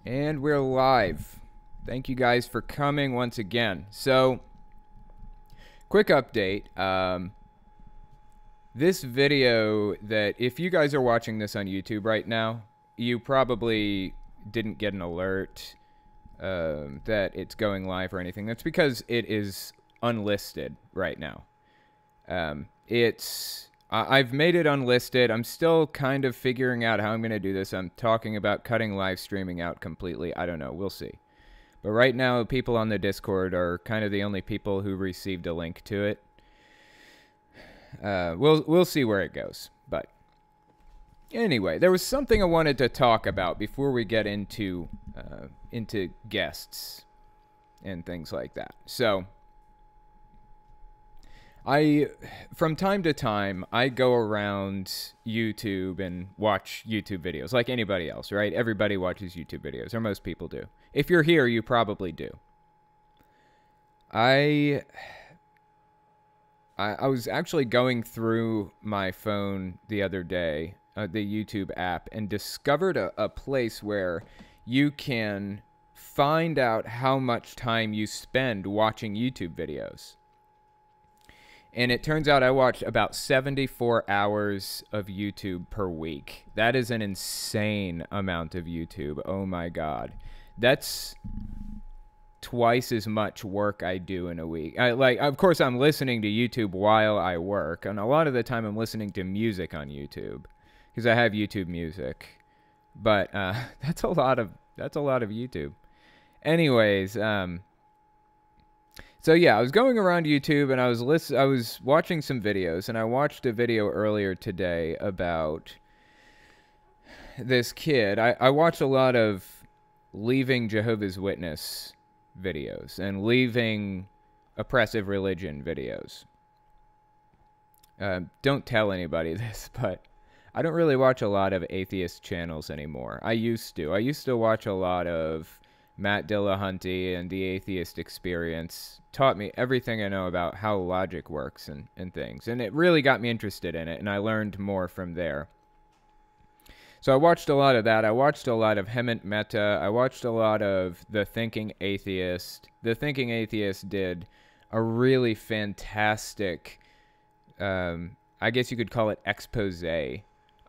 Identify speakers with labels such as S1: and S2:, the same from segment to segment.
S1: And we're live. Thank you guys for coming once again. So, quick update. This video that if you guys are watching this on YouTube right now, you probably didn't get an alert that it's going live or anything. That's because it is unlisted right now. I've made it unlisted. I'm still kind of figuring out how I'm going to do this. I'm talking about cutting live streaming out completely. I don't know. We'll see. But right now, people on the Discord are kind of the only people who received a link to it. We'll see where it goes. But anyway, there was something I wanted to talk about before we get into guests and things like that. So, from time to time, I go around YouTube and watch YouTube videos like anybody else, right? Everybody watches YouTube videos, or most people do. If you're here, you probably do. I was actually going through my phone the other day, the YouTube app, and discovered a place where you can find out how much time you spend watching YouTube videos. And it turns out I watch about 74 hours of YouTube per week. That is an insane amount of YouTube. Oh my God. That's twice as much work I do in a week. Of course, I'm listening to YouTube while I work. And a lot of the time I'm listening to music on YouTube because I have YouTube music. But that's a lot of YouTube. Anyways, so yeah, I was going around YouTube and I was watching some videos, and I watched a video earlier today about this kid. I watched a lot of leaving Jehovah's Witness videos and leaving oppressive religion videos. Don't tell anybody this, but I don't really watch a lot of atheist channels anymore. I used to. I used to watch a lot of Matt Dillahunty and the Atheist Experience. Taught me everything I know about how logic works and things. And it really got me interested in it, and I learned more from there. So I watched a lot of that. I watched a lot of Hemant Mehta. I watched a lot of The Thinking Atheist. The Thinking Atheist did a really fantastic, I guess you could call it expose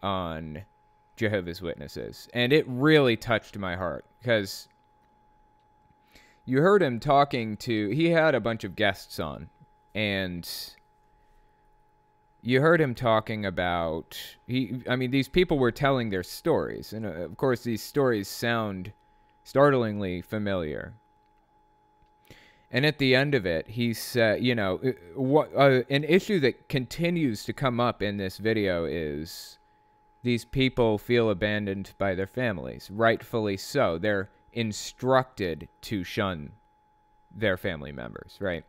S1: on Jehovah's Witnesses. And it really touched my heart because you heard him talking to, he had a bunch of guests on, and you heard him talking about, these people were telling their stories, and of course these stories sound startlingly familiar. And at the end of it, he said, an issue that continues to come up in this video is these people feel abandoned by their families, rightfully so. They're instructed to shun their family members, right?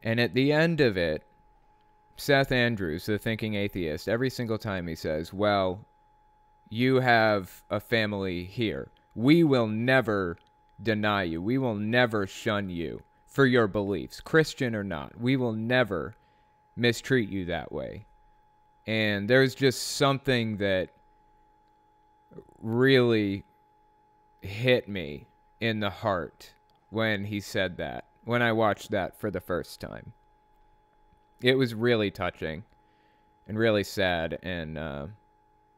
S1: And at the end of it, Seth Andrews, the Thinking Atheist, every single time he says, well, you have a family here. We will never deny you. We will never shun you for your beliefs, Christian or not. We will never mistreat you that way. And there's just something that really hit me in the heart when he said that, when I watched that for the first time. It was really touching and really sad, and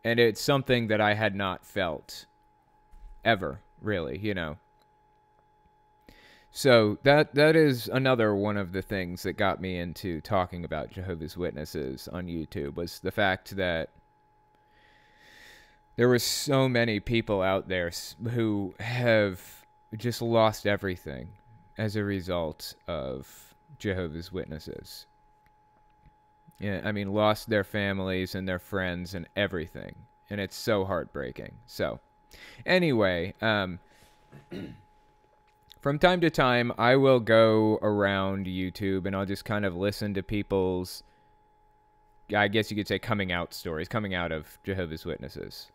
S1: it's something that I had not felt ever, really, So that is another one of the things that got me into talking about Jehovah's Witnesses on YouTube, was the fact that there were so many people out there who have just lost everything as a result of Jehovah's Witnesses. Yeah, lost their families and their friends and everything. And it's so heartbreaking. So, anyway, from time to time, I will go around YouTube and I'll just kind of listen to people's, I guess you could say, coming out stories, coming out of Jehovah's Witnesses.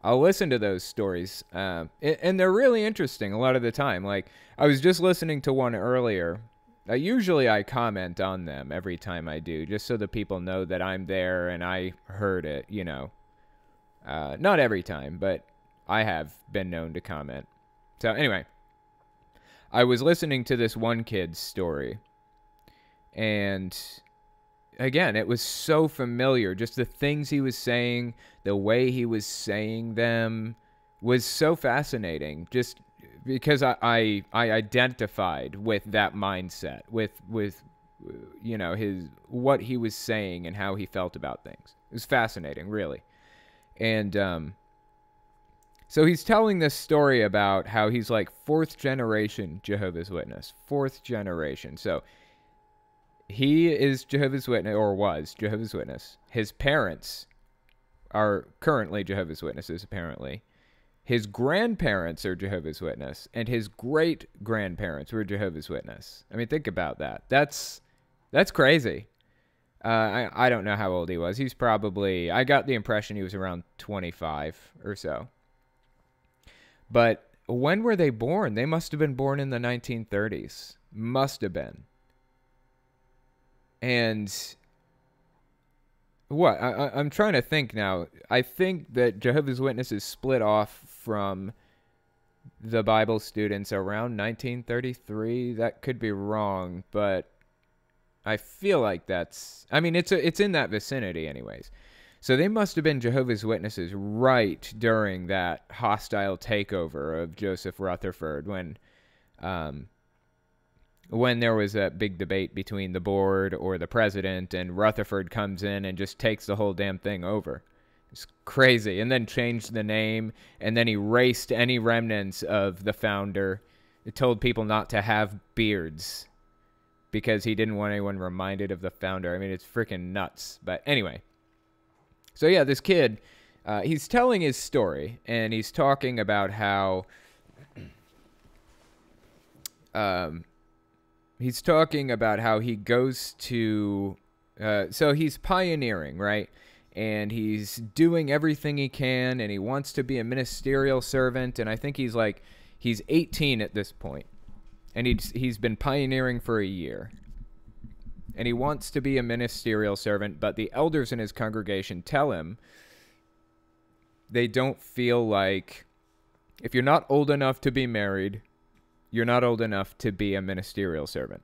S1: I'll listen to those stories, and they're really interesting a lot of the time. Like, I was just listening to one earlier. Usually I comment on them every time I do, just so the people know that I'm there and I heard it, Not every time, but I have been known to comment. So anyway, I was listening to this one kid's story, and again, it was so familiar. Just the things he was saying, the way he was saying them was so fascinating. Just because I identified with that mindset, with you know, what he was saying and how he felt about things. It was fascinating, really. And so he's telling this story about how he's like 4th generation Jehovah's Witness. 4th generation. So he is Jehovah's Witness, or was Jehovah's Witness. His parents are currently Jehovah's Witnesses, apparently. His grandparents are Jehovah's Witness, and his great-grandparents were Jehovah's Witness. I mean, think about that. That's crazy. I don't know how old he was. He's probably, I got the impression he was around 25 or so. But when were they born? They must have been born in the 1930s. Must have been. And what? I'm trying to think now. I think that Jehovah's Witnesses split off from the Bible students around 1933. That could be wrong, but I feel like that's, I mean, it's in that vicinity anyways. So they must have been Jehovah's Witnesses right during that hostile takeover of Joseph Rutherford when there was a big debate between the board or the president, and Rutherford comes in and just takes the whole damn thing over. It's crazy. And then changed the name, and then erased any remnants of the founder. It told people not to have beards because he didn't want anyone reminded of the founder. I mean, it's freaking nuts. But anyway. So yeah, this kid, he's telling his story, and he's talking about how he goes to, so he's pioneering, right? And he's doing everything he can, and he wants to be a ministerial servant, and I think he's 18 at this point, and he's been pioneering for a year. And he wants to be a ministerial servant, but the elders in his congregation tell him they don't feel like if you're not old enough to be married, you're not old enough to be a ministerial servant.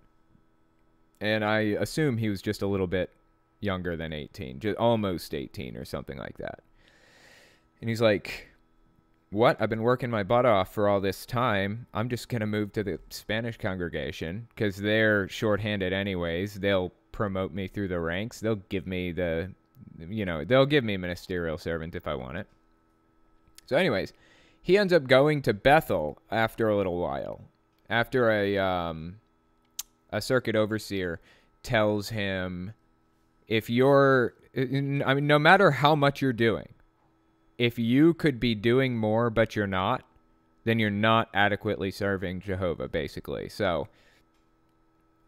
S1: And I assume he was just a little bit younger than 18, just almost 18 or something like that. And he's like, what? I've been working my butt off for all this time. I'm just going to move to the Spanish congregation because they're shorthanded anyways. They'll promote me through the ranks. They'll give me they'll give me ministerial servant if I want it. So anyways, he ends up going to Bethel after a little while. After a circuit overseer tells him, no matter how much you're doing, if you could be doing more but you're not, then you're not adequately serving Jehovah, basically. So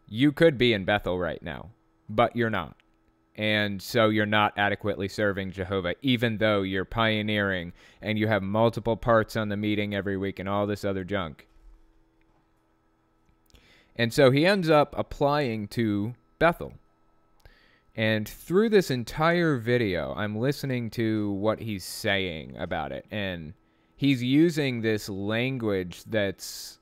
S1: you could be in Bethel right now, but you're not. And so you're not adequately serving Jehovah, even though you're pioneering and you have multiple parts on the meeting every week and all this other junk. And so he ends up applying to Bethel. And through this entire video, I'm listening to what he's saying about it. And he's using this language that's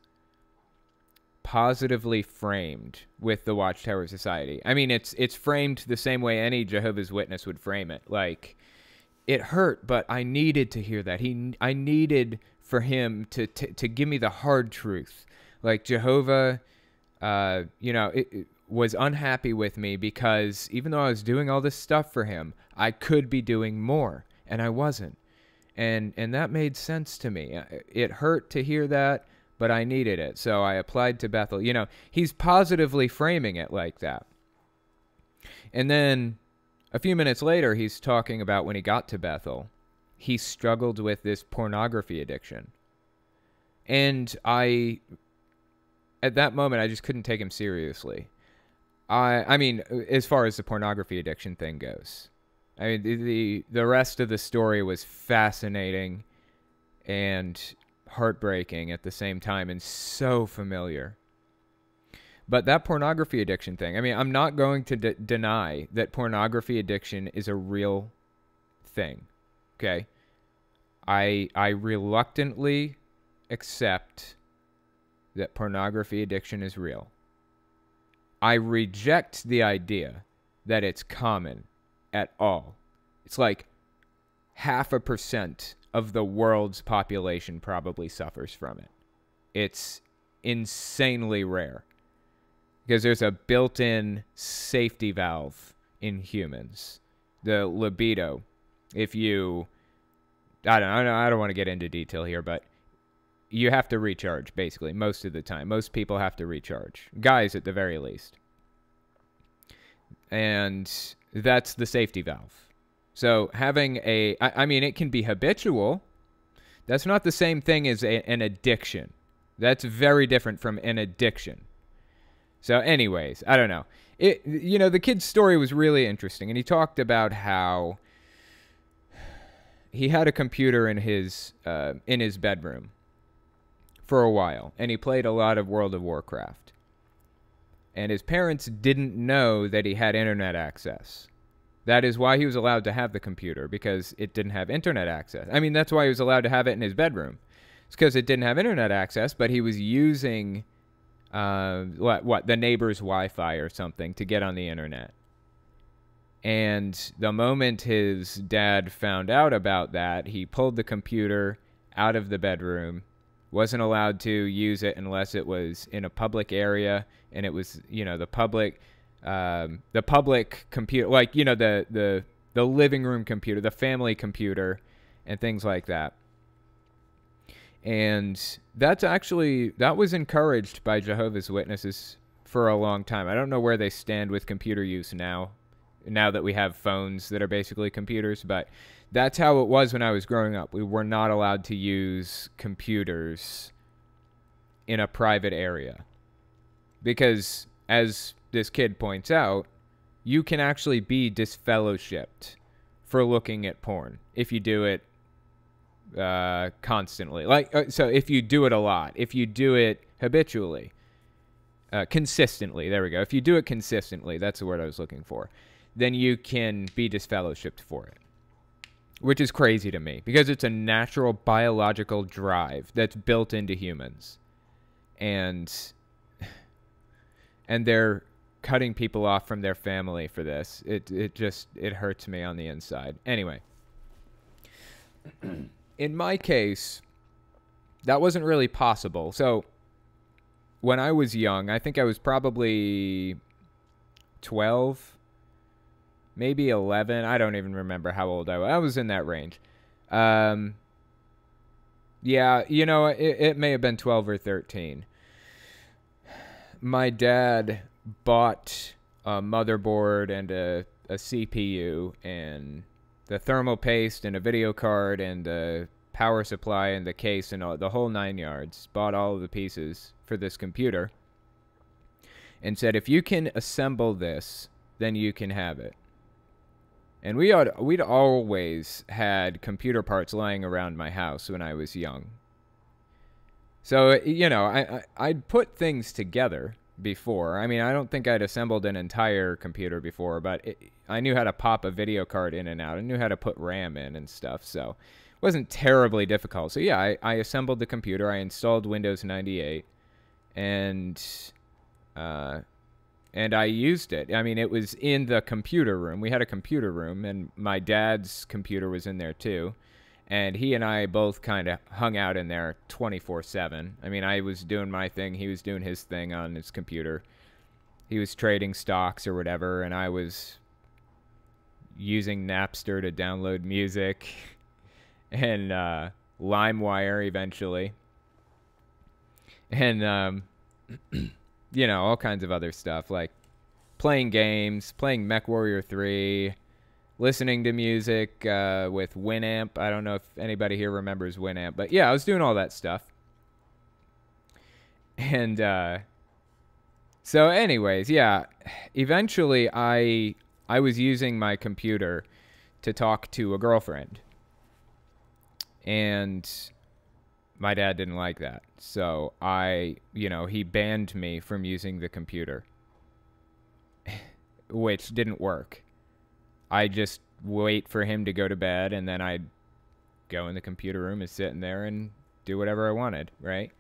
S1: positively framed with the Watchtower Society. I mean, it's framed the same way any Jehovah's Witness would frame it. Like, it hurt, but I needed to hear that. I needed for him to give me the hard truth. Like, Jehovah, was unhappy with me because even though I was doing all this stuff for him, I could be doing more, and I wasn't. And that made sense to me. It hurt to hear that, but I needed it. So I applied to Bethel. He's positively framing it like that. And then a few minutes later, he's talking about when he got to Bethel, he struggled with this pornography addiction. And at that moment, I just couldn't take him seriously. I mean, as far as the pornography addiction thing goes. I mean, the rest of the story was fascinating and heartbreaking at the same time and so familiar. But that pornography addiction thing, I mean, I'm not going to deny that pornography addiction is a real thing, okay? I reluctantly accept that pornography addiction is real. I reject the idea that it's common at all. It's like 0.5% of the world's population probably suffers from it. It's insanely rare because there's a built-in safety valve in humans. The libido, if you, I don't want to get into detail here, but you have to recharge basically most of the time. Most people have to recharge. Guys at the very least. And that's the safety valve. So having I mean, it can be habitual. That's not the same thing as an addiction. That's very different from an addiction. So anyways, I don't know. The kid's story was really interesting. And he talked about how he had a computer in his bedroom for a while. And he played a lot of World of Warcraft. And his parents didn't know that he had internet access. That is why he was allowed to have the computer, because it didn't have internet access. I mean, that's why he was allowed to have it in his bedroom. It's because it didn't have internet access, but he was using, the neighbor's Wi-Fi or something to get on the internet. And the moment his dad found out about that, he pulled the computer out of the bedroom, wasn't allowed to use it unless it was in a public area, and it was, the public computer, like, the living room computer, the family computer, and things like that. And that was encouraged by Jehovah's Witnesses for a long time. I don't know where they stand with computer use now that we have phones that are basically computers, but that's how it was when I was growing up. We were not allowed to use computers in a private area. Because, as this kid points out, you can actually be disfellowshipped for looking at porn if you do it constantly. So if you do it a lot, if you do it habitually, consistently, there we go. If you do it consistently, that's the word I was looking for, then you can be disfellowshipped for it. Which is crazy to me, because it's a natural biological drive that's built into humans. And they're cutting people off from their family for this. It hurts me on the inside. Anyway, in my case, that wasn't really possible. So when I was young, I think I was probably 12, maybe 11. I don't even remember how old I was. I was in that range. Yeah, it may have been 12 or 13. My dad bought a motherboard and a CPU and the thermal paste and a video card and the power supply and the case and the whole 9 yards. Bought all of the pieces for this computer and said, if you can assemble this, then you can have it. And we'd always had computer parts lying around my house when I was young. So, I'd put things together before. I mean, I don't think I'd assembled an entire computer before, but I knew how to pop a video card in and out. I knew how to put RAM in and stuff, so it wasn't terribly difficult. So, yeah, I assembled the computer. I installed Windows 98, and I used it. I mean, it was in the computer room. We had a computer room, and my dad's computer was in there too. And he and I both kind of hung out in there 24/7. I mean, I was doing my thing. He was doing his thing on his computer. He was trading stocks or whatever, and I was using Napster to download music and LimeWire eventually. And, all kinds of other stuff, like playing games, playing MechWarrior 3, listening to music with Winamp. I don't know if anybody here remembers Winamp, but yeah, I was doing all that stuff. And so anyways, yeah, eventually I was using my computer to talk to a girlfriend. And my dad didn't like that. So he banned me from using the computer, which didn't work. I just wait for him to go to bed, and then I'd go in the computer room and sit in there and do whatever I wanted, right?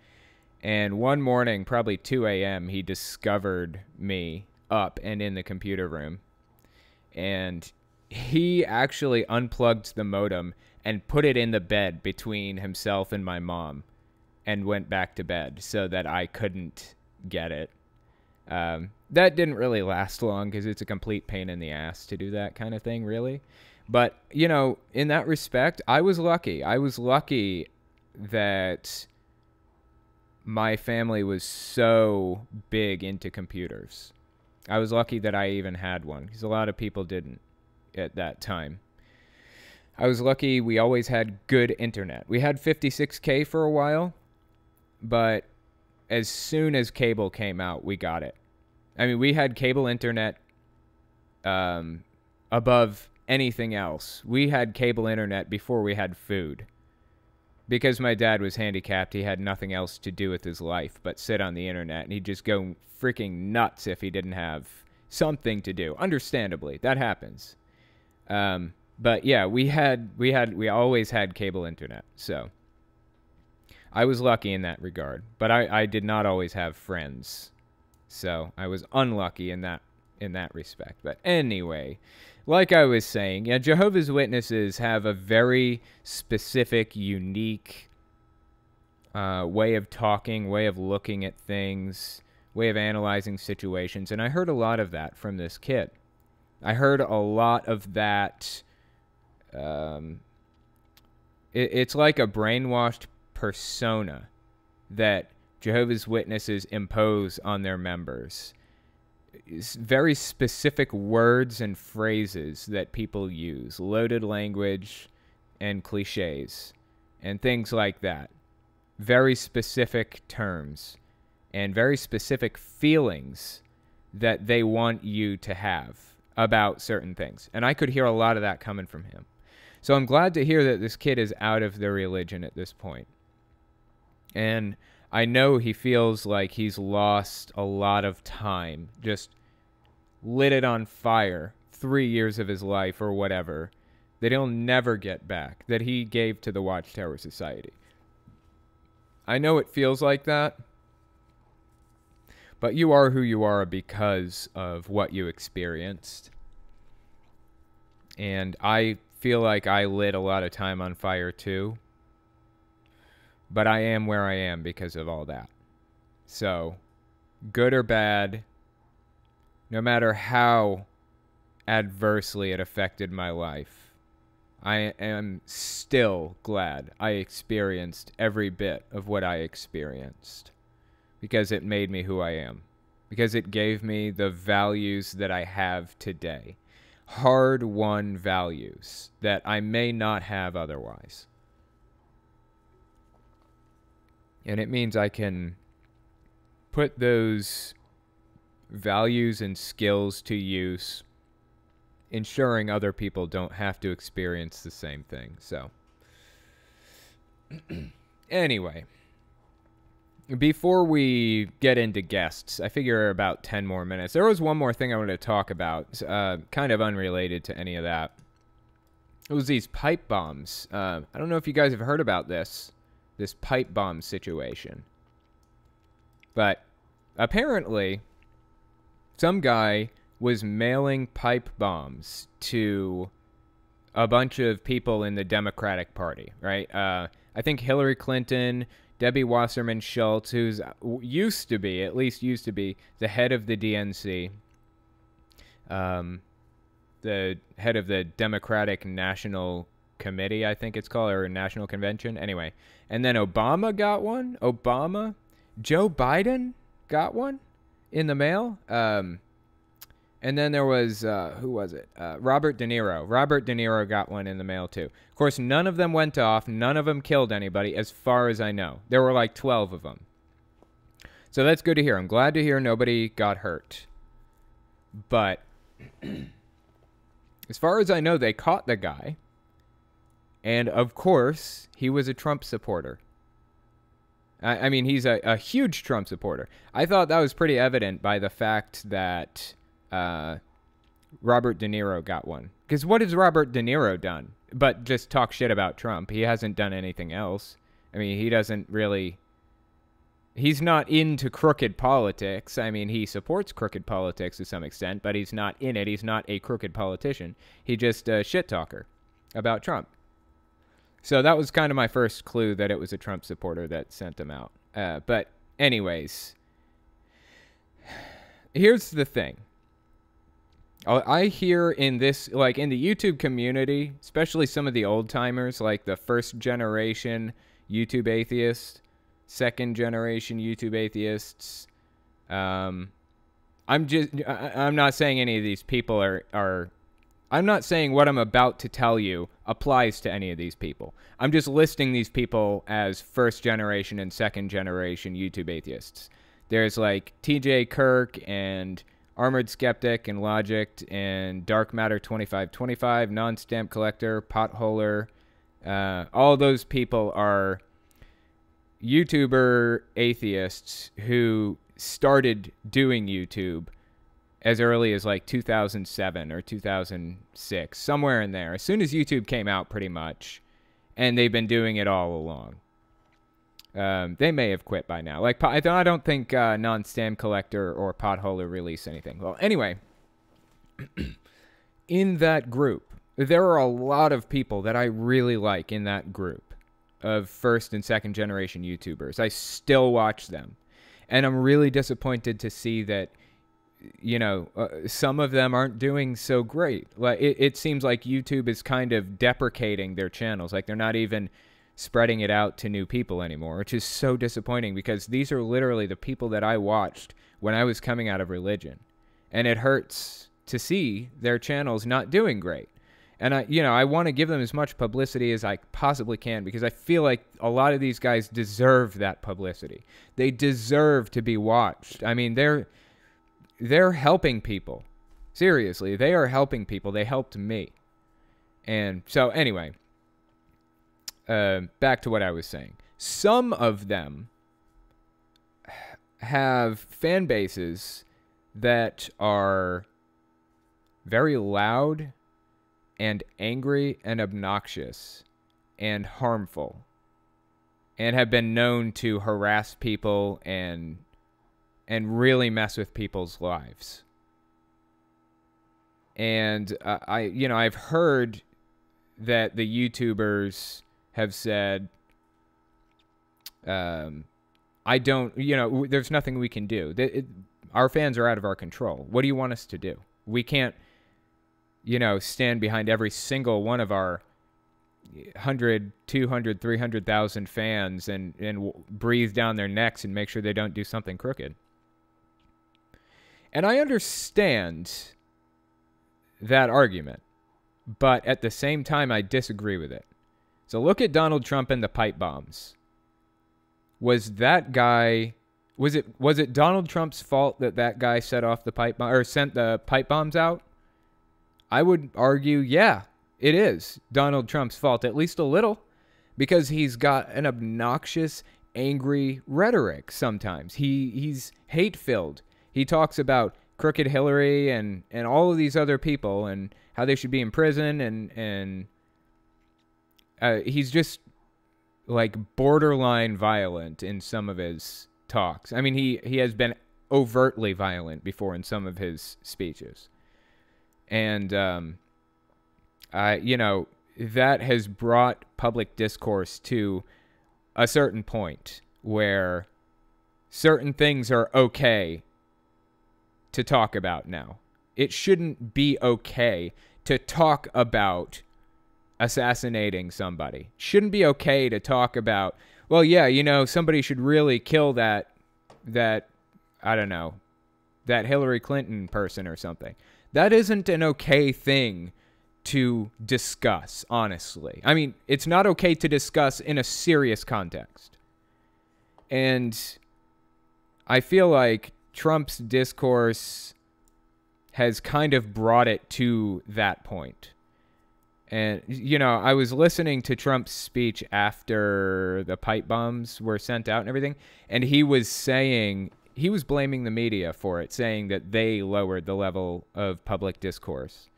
S1: And one morning, probably 2 a.m., he discovered me up and in the computer room. And he actually unplugged the modem and put it in the bed between himself and my mom and went back to bed so that I couldn't get it. That didn't really last long because it's a complete pain in the ass to do that kind of thing, really. But, you know, in that respect, I was lucky. I was lucky that my family was so big into computers. I was lucky that I even had one because a lot of people didn't at that time. I was lucky we always had good internet. We had 56K for a while, but as soon as cable came out, we got it. I mean, we had cable internet above anything else. We had cable internet before we had food. Because my dad was handicapped, he had nothing else to do with his life but sit on the internet, and he'd just go freaking nuts if he didn't have something to do. Understandably, that happens. But yeah, we always had cable internet, so I was lucky in that regard. But I did not always have friends, so I was unlucky in that respect. But anyway, like I was saying, yeah, Jehovah's Witnesses have a very specific, unique way of talking, way of looking at things, way of analyzing situations. And I heard a lot of that from this kid. I heard a lot of that. It's like a brainwashed persona that Jehovah's Witnesses impose on their members. Very specific words and phrases that people use, loaded language and cliches and things like that. Very specific terms and very specific feelings that they want you to have about certain things. And I could hear a lot of that coming from him. So I'm glad to hear that this kid is out of the religion at this point. And I know he feels like he's lost a lot of time, just lit it on fire, 3 years of his life or whatever, that he'll never get back, that he gave to the Watchtower Society. I know it feels like that, but you are who you are because of what you experienced. And I feel like I lit a lot of time on fire too. But I am where I am because of all that. So, good or bad, no matter how adversely it affected my life, I am still glad I experienced every bit of what I experienced. Because it made me who I am. Because it gave me the values that I have today. Hard-won values that I may not have otherwise. And it means I can put those values and skills to use, ensuring other people don't have to experience the same thing. So, anyway, before we get into guests, I figure about 10 more minutes. There was one more thing I wanted to talk about, kind of unrelated to any of that. It was these pipe bombs. I don't know if you guys have heard about this pipe bomb situation. But apparently, some guy was mailing pipe bombs to a bunch of people in the Democratic Party, right? I think Hillary Clinton, Debbie Wasserman Schultz, who's used to be the head of the DNC, the head of the Democratic National Committee, I think it's called, or National Convention. Anyway, and then Obama got one. Joe Biden got one in the mail. And then there was, who was it? Robert De Niro. Robert De Niro got one in the mail too. Of course, none of them went off. None of them killed anybody, as far as I know. There were like 12 of them. So that's good to hear. I'm glad to hear nobody got hurt. But as far as I know, they caught the guy. And, of course, he was a Trump supporter. I mean, he's a huge Trump supporter. I thought that was pretty evident by the fact that Robert De Niro got one. Because what has Robert De Niro done? but just talk shit about Trump. He hasn't done anything else. I mean, he doesn't really... He's not into crooked politics. I mean, he supports crooked politics to some extent, but he's not in it. He's not a crooked politician. He's just a shit talker about Trump. So that was kind of my first clue that it was a Trump supporter that sent him out. But anyways, here's the thing. I hear in this, like in the YouTube community, especially some of the old timers, like the first generation YouTube atheists, second generation YouTube atheists. I'm not saying any of these people are I'm not saying what I'm about to tell you applies to any of these people. I'm just listing these people as first generation and second generation YouTube atheists. There's like TJ Kirk and Armored Skeptic and Logic and Dark Matter 2525, Non-Stamp Collector, Potholer. All those people are YouTuber atheists who started doing YouTube as early as like 2007 or 2006, somewhere in there. As soon as YouTube came out, pretty much, and they've been doing it all along. They may have quit by now. Like, I don't think Non-Stamp Collector or Potholer released anything. Well, anyway, in that group, there are a lot of people that I really like in that group of first and second generation YouTubers. I still watch them. And I'm really disappointed to see that, you know, some of them aren't doing so great. Like it seems like YouTube is kind of deprecating their channels. Like they're not even spreading it out to new people anymore, which is so disappointing because these are literally the people that I watched when I was coming out of religion. And it hurts to see their channels not doing great. And I want to give them as much publicity as I possibly can because I feel like a lot of these guys deserve that publicity. They deserve to be watched. I mean, they're helping people. Seriously, they are helping people. They helped me. And so anyway, back to what I was saying. Some of them have fan bases that are very loud and angry and obnoxious and harmful and have been known to harass people and really mess with people's lives. And I've heard that the YouTubers have said, I don't, there's nothing we can do. Our fans are out of our control. What do you want us to do? We can't, stand behind every single one of our 100, 200, 300,000 fans and breathe down their necks and make sure they don't do something crooked. And I understand that argument, but at the same time, I disagree with it. So look at Donald Trump and the pipe bombs. Was that guy... Was it Donald Trump's fault that guy set off the pipe bomb or sent the pipe bombs out? I would argue, yeah, it is Donald Trump's fault, at least a little, because he's got an obnoxious, angry rhetoric sometimes. He's hate-filled. He talks about crooked Hillary and all of these other people and how they should be in prison and he's just like borderline violent in some of his talks. I mean, he has been overtly violent before in some of his speeches. And, that has brought public discourse to a certain point where certain things are okay to talk about now. It shouldn't be okay to talk about assassinating somebody. Shouldn't be okay to talk about, well, yeah, somebody should really kill that I don't know, that Hillary Clinton person or something. That isn't an okay thing to discuss, honestly. I mean, it's not okay to discuss in a serious context. And I feel like Trump's discourse has kind of brought it to that point. And, I was listening to Trump's speech after the pipe bombs were sent out and everything, and he was blaming the media for it, saying that they lowered the level of public discourse.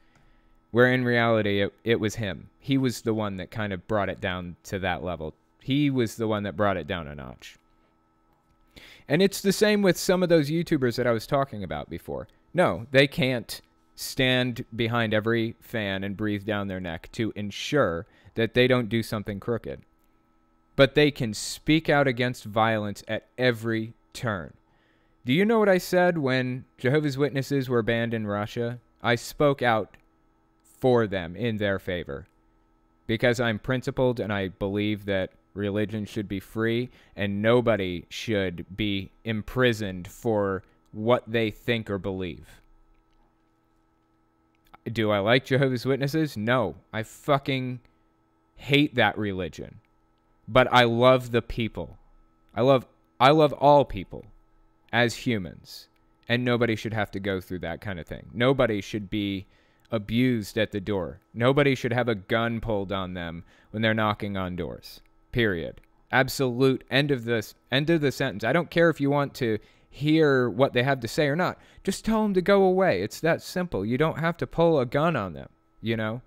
S1: where in reality it was him. He was the one that kind of brought it down to that level. He was the one that brought it down a notch. And it's the same with some of those YouTubers that I was talking about before. No, they can't stand behind every fan and breathe down their neck to ensure that they don't do something crooked. But they can speak out against violence at every turn. Do you know what I said when Jehovah's Witnesses were banned in Russia? I spoke out for them in their favor. Because I'm principled and I believe that religion should be free and nobody should be imprisoned for what they think or believe. Do I like Jehovah's Witnesses? No. I fucking hate that religion. But I love the people. I love all people as humans. And nobody should have to go through that kind of thing. Nobody should be abused at the door. Nobody should have a gun pulled on them when they're knocking on doors. Period. Absolute end of the sentence. I don't care if you want to hear what they have to say or not. Just tell them to go away. It's that simple. You don't have to pull a gun on them, you know?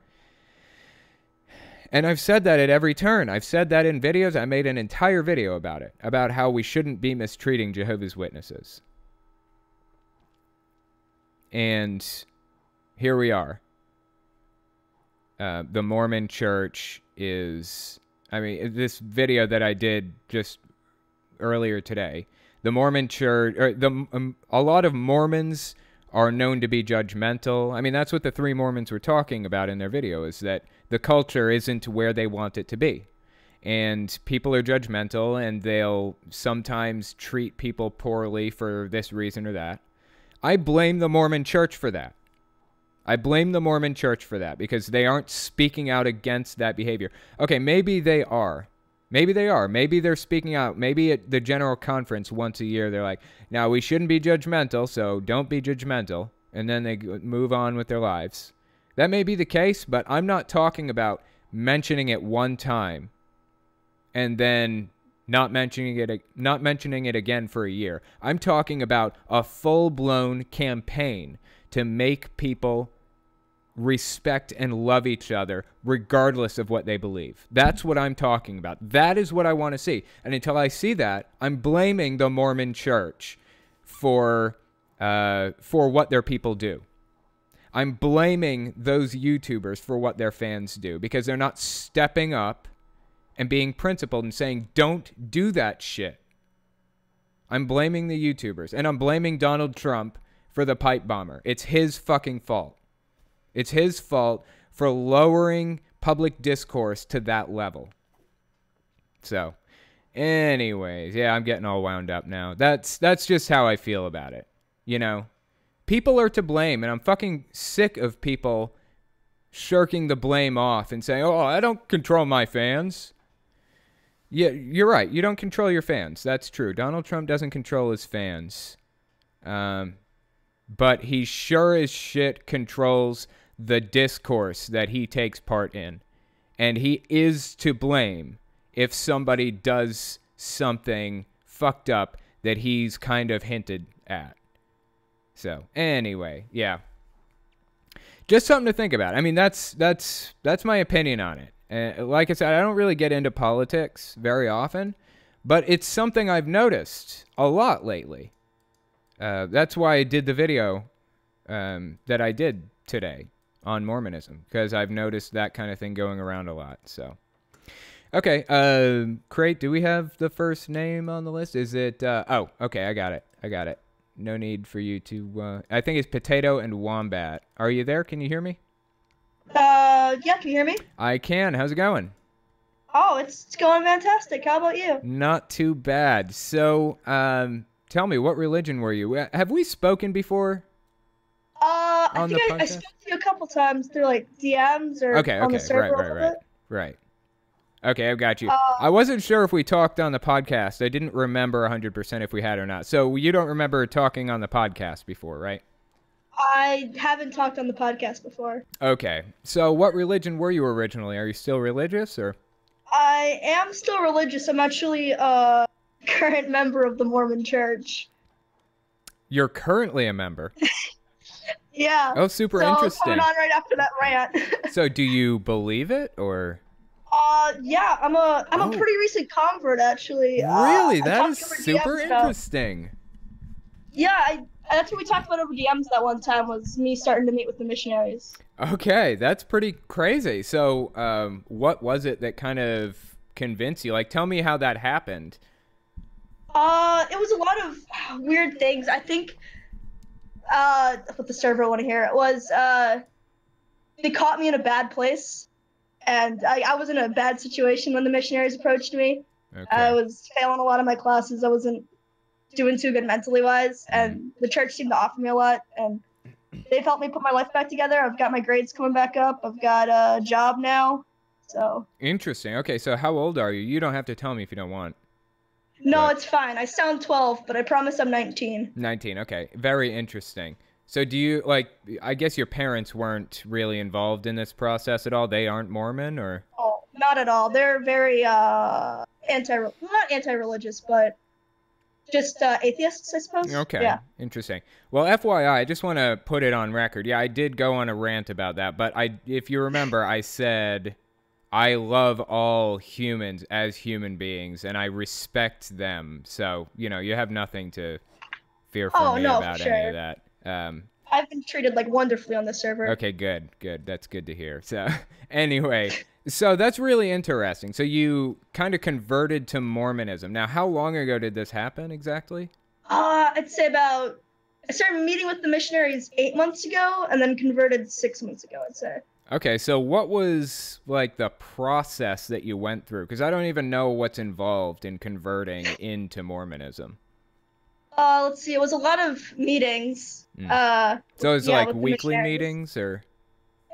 S1: And I've said that at every turn. I've said that in videos. I made an entire video about it, about how we shouldn't be mistreating Jehovah's Witnesses. And here we are. The Mormon Church is... I mean, this video that I did just earlier today, the Mormon Church, or a lot of Mormons are known to be judgmental. I mean, that's what the three Mormons were talking about in their video, is that the culture isn't where they want it to be. And people are judgmental, and they'll sometimes treat people poorly for this reason or that. I blame the Mormon Church for that. I blame the Mormon Church for that because they aren't speaking out against that behavior. Okay, maybe they are. Maybe they are. Maybe they're speaking out. Maybe at the general conference once a year, they're like, now we shouldn't be judgmental, so don't be judgmental. And then they move on with their lives. That may be the case, but I'm not talking about mentioning it one time and then not mentioning it again for a year. I'm talking about a full-blown campaign to make people respect and love each other regardless of what they believe. That's what I'm talking about. That is what I want to see. And until I see that, I'm blaming the Mormon Church for what their people do. I'm blaming those YouTubers for what their fans do because they're not stepping up and being principled and saying, don't do that shit. I'm blaming the YouTubers, and I'm blaming Donald Trump for the pipe bomber. It's his fucking fault. It's his fault for lowering public discourse to that level. So, anyways, yeah, I'm getting all wound up now. That's just how I feel about it. You know, people are to blame, and I'm fucking sick of people shirking the blame off and saying, oh, I don't control my fans. Yeah, you're right. You don't control your fans. That's true. Donald Trump doesn't control his fans. But he sure as shit controls the discourse that he takes part in. And he is to blame if somebody does something fucked up that he's kind of hinted at. So, anyway, yeah. Just something to think about. I mean, that's my opinion on it. Like I said, I don't really get into politics very often, but it's something I've noticed a lot lately. That's why I did the video that I did today on Mormonism, because I've noticed that kind of thing going around a lot. So, okay, Crate, do we have the first name on the list? Is it? Oh, okay, I got it. No need for you to. I think it's Potato and Wombat. Are you there? Can you hear me?
S2: Yeah, can you hear me?
S1: I can. How's it going?
S2: Oh, it's going fantastic. How about you?
S1: Not too bad. So, tell me, what religion were you? Have we spoken before?
S2: I think I spoke to you a couple times through like DMs or on the server.
S1: Right. Okay, I've got you. I wasn't sure if we talked on the podcast. I didn't remember 100% if we had or not. So you don't remember talking on the podcast before, right?
S2: I haven't talked on the podcast before.
S1: Okay. So what religion were you originally? Are you still religious, or?
S2: I am still religious. I'm actually a current member of the Mormon Church.
S1: You're currently a member?
S2: Yeah.
S1: Oh, super interesting.
S2: Coming on right after that rant.
S1: So do you believe it, or?
S2: Yeah, I'm a pretty recent convert, actually.
S1: Really?
S2: I
S1: That is
S2: talked over
S1: super
S2: DMs
S1: interesting.
S2: Yeah, that's what we talked about over DMs that one time, was me starting to meet with the missionaries.
S1: Okay, that's pretty crazy. So, what was it that kind of convinced you? Like, tell me how that happened.
S2: It was a lot of weird things. I think, what the server want to hear, it was, they caught me in a bad place, and I was in a bad situation when the missionaries approached me.
S1: Okay.
S2: I was failing a lot of my classes. I wasn't doing too good mentally wise, and the church seemed to offer me a lot, and they've helped me put my life back together. I've got my grades coming back up. I've got a job now. So
S1: interesting. Okay, so how old are you? You don't have to tell me if you don't want.
S2: No, it's fine. I sound 12, but I promise I'm 19.
S1: 19. Okay. Very interesting. So do you, like, I guess your parents weren't really involved in this process at all? They aren't Mormon, or?
S2: Oh, not at all. They're very not anti-religious, but just atheists, I suppose.
S1: Okay.
S2: Yeah.
S1: Interesting. Well, FYI, I just want to put it on record. Yeah, I did go on a rant about that, but if you remember, I said I love all humans as human beings, and I respect them. So, you have nothing to fear from me about any of that.
S2: I've been treated like wonderfully on this server.
S1: Okay, good. That's good to hear. So, anyway, so that's really interesting. So you kind of converted to Mormonism. Now, how long ago did this happen exactly?
S2: I'd say I started meeting with the missionaries 8 months ago, and then converted 6 months ago, I'd say.
S1: Okay, so what was like the process that you went through? Because I don't even know what's involved in converting into Mormonism.
S2: Let's see. It was a lot of meetings.
S1: So it was like weekly meetings, or?